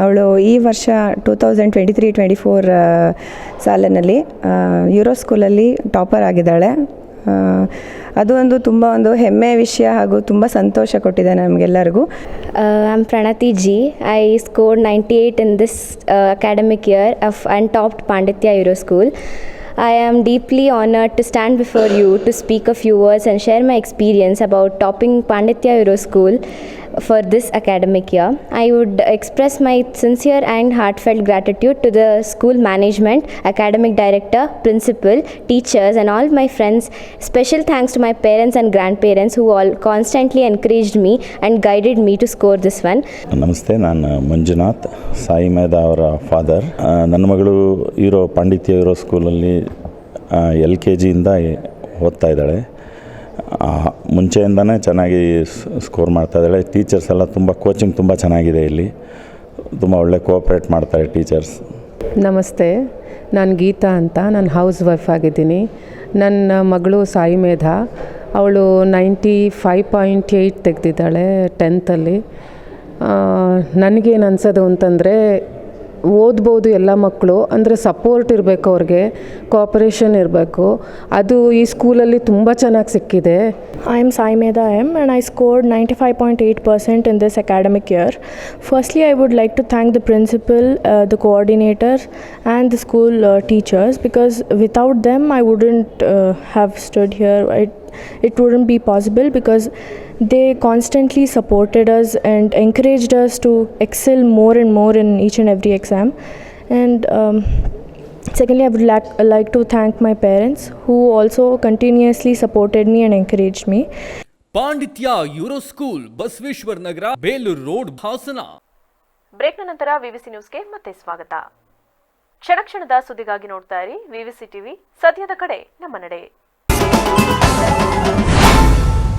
ಅವಳು ಈ ವರ್ಷ 2023-24 ಸಾಲಿನಲ್ಲಿ ಯೂರೋ ಸ್ಕೂಲಲ್ಲಿ ಟಾಪರ್ ಆಗಿದ್ದಾಳೆ. ಅದು ತುಂಬ ಹೆಮ್ಮೆಯ ವಿಷಯ ಹಾಗೂ ತುಂಬ ಸಂತೋಷ ಕೊಟ್ಟಿದೆ ನಮಗೆಲ್ಲರಿಗೂ. I am Pranati G. I scored 98 in this academic year and topped Panditya Euro School. I am deeply honored to stand before you to speak a few words and share my experience about topping Panditya Euro School for this academic year. I would express my sincere and heartfelt gratitude to the school management, academic director, principal, teachers and all my friends. Special thanks to my parents and grandparents who all constantly encouraged me and guided me to score this one. ನಮಸ್ತೆ, ನಾನು ಮಂಜುನಾಥ್, ಸಾಯಿ ಮೇಧಾ ಅವರ father. ನನ್ನ ಮಗಳು ಪಾಂಡಿತ್ಯ euro ಸ್ಕೂಲಲ್ಲಿ LKGಯಿಂದ ಓದ್ತಾ ಇದ್ದಾಳೆ. ಮುಂಚೆಯಿಂದನೇ ಚೆನ್ನಾಗಿ ಸ್ಕೋರ್ ಮಾಡ್ತಾಯಿದ್ದಾಳೆ. ಟೀಚರ್ಸ್ ಎಲ್ಲ ತುಂಬ ಕೋಚಿಂಗ್ ತುಂಬ ಚೆನ್ನಾಗಿದೆ. ಇಲ್ಲಿ ತುಂಬ ಒಳ್ಳೆ ಕೋಆಪ್ರೇಟ್ ಮಾಡ್ತಾರೆ ಟೀಚರ್ಸ್. ನಮಸ್ತೆ, ನಾನು ಗೀತಾ ಅಂತ, ನಾನು ಹೌಸ್ ವೈಫ್ ಆಗಿದ್ದೀನಿ. ನನ್ನ ಮಗಳು ಸಾಯಿ ಮೇಧಾ, ಅವಳು 95.8 ತೆಗೆದಿದ್ದಾಳೆ 10th. ನನಗೇನು ಅನ್ಸೋದು ಅಂತಂದರೆ ಓದ್ಬೋದು ಎಲ್ಲ ಮಕ್ಕಳು, ಅಂದರೆ ಸಪೋರ್ಟ್ ಇರಬೇಕು, ಅವ್ರಿಗೆ ಕೋಆಪರೇಷನ್ ಇರಬೇಕು. ಅದು ಈ ಸ್ಕೂಲಲ್ಲಿ ತುಂಬ ಚೆನ್ನಾಗಿ ಸಿಕ್ಕಿದೆ. I am Sai Medha M and I scored 95.8% in this academic year. Firstly, I would like to thank the principal, the coordinator and the school teachers, because without them I wouldn't have stood here. It wouldn't be possible because they constantly supported us and encouraged us to excel more and more in each and every exam. And secondly, I would like to thank my parents who also continuously supported me and encouraged me. ಪಾಂಡಿತ್ಯ euro school, Basaveshwara Nagar, Belur road, Hassan. ಬ್ರೇಕ್ನ ನಂತರ ವಿವಿಸಿ ನ್ಯೂಸ್ಗೆ ಮತ್ತೆ ಸ್ವಾಗತ. ಕ್ಷಣ ಕ್ಷಣದ ಸುದ್ದಿಗಾಗಿ ನೋಡ್ತಾ ಇರಿ ವಿವಿಸಿ ಟಿವಿ, ಸದ್ಯದ ಕಡೆ ನಮ್ಮ ನಡೆ.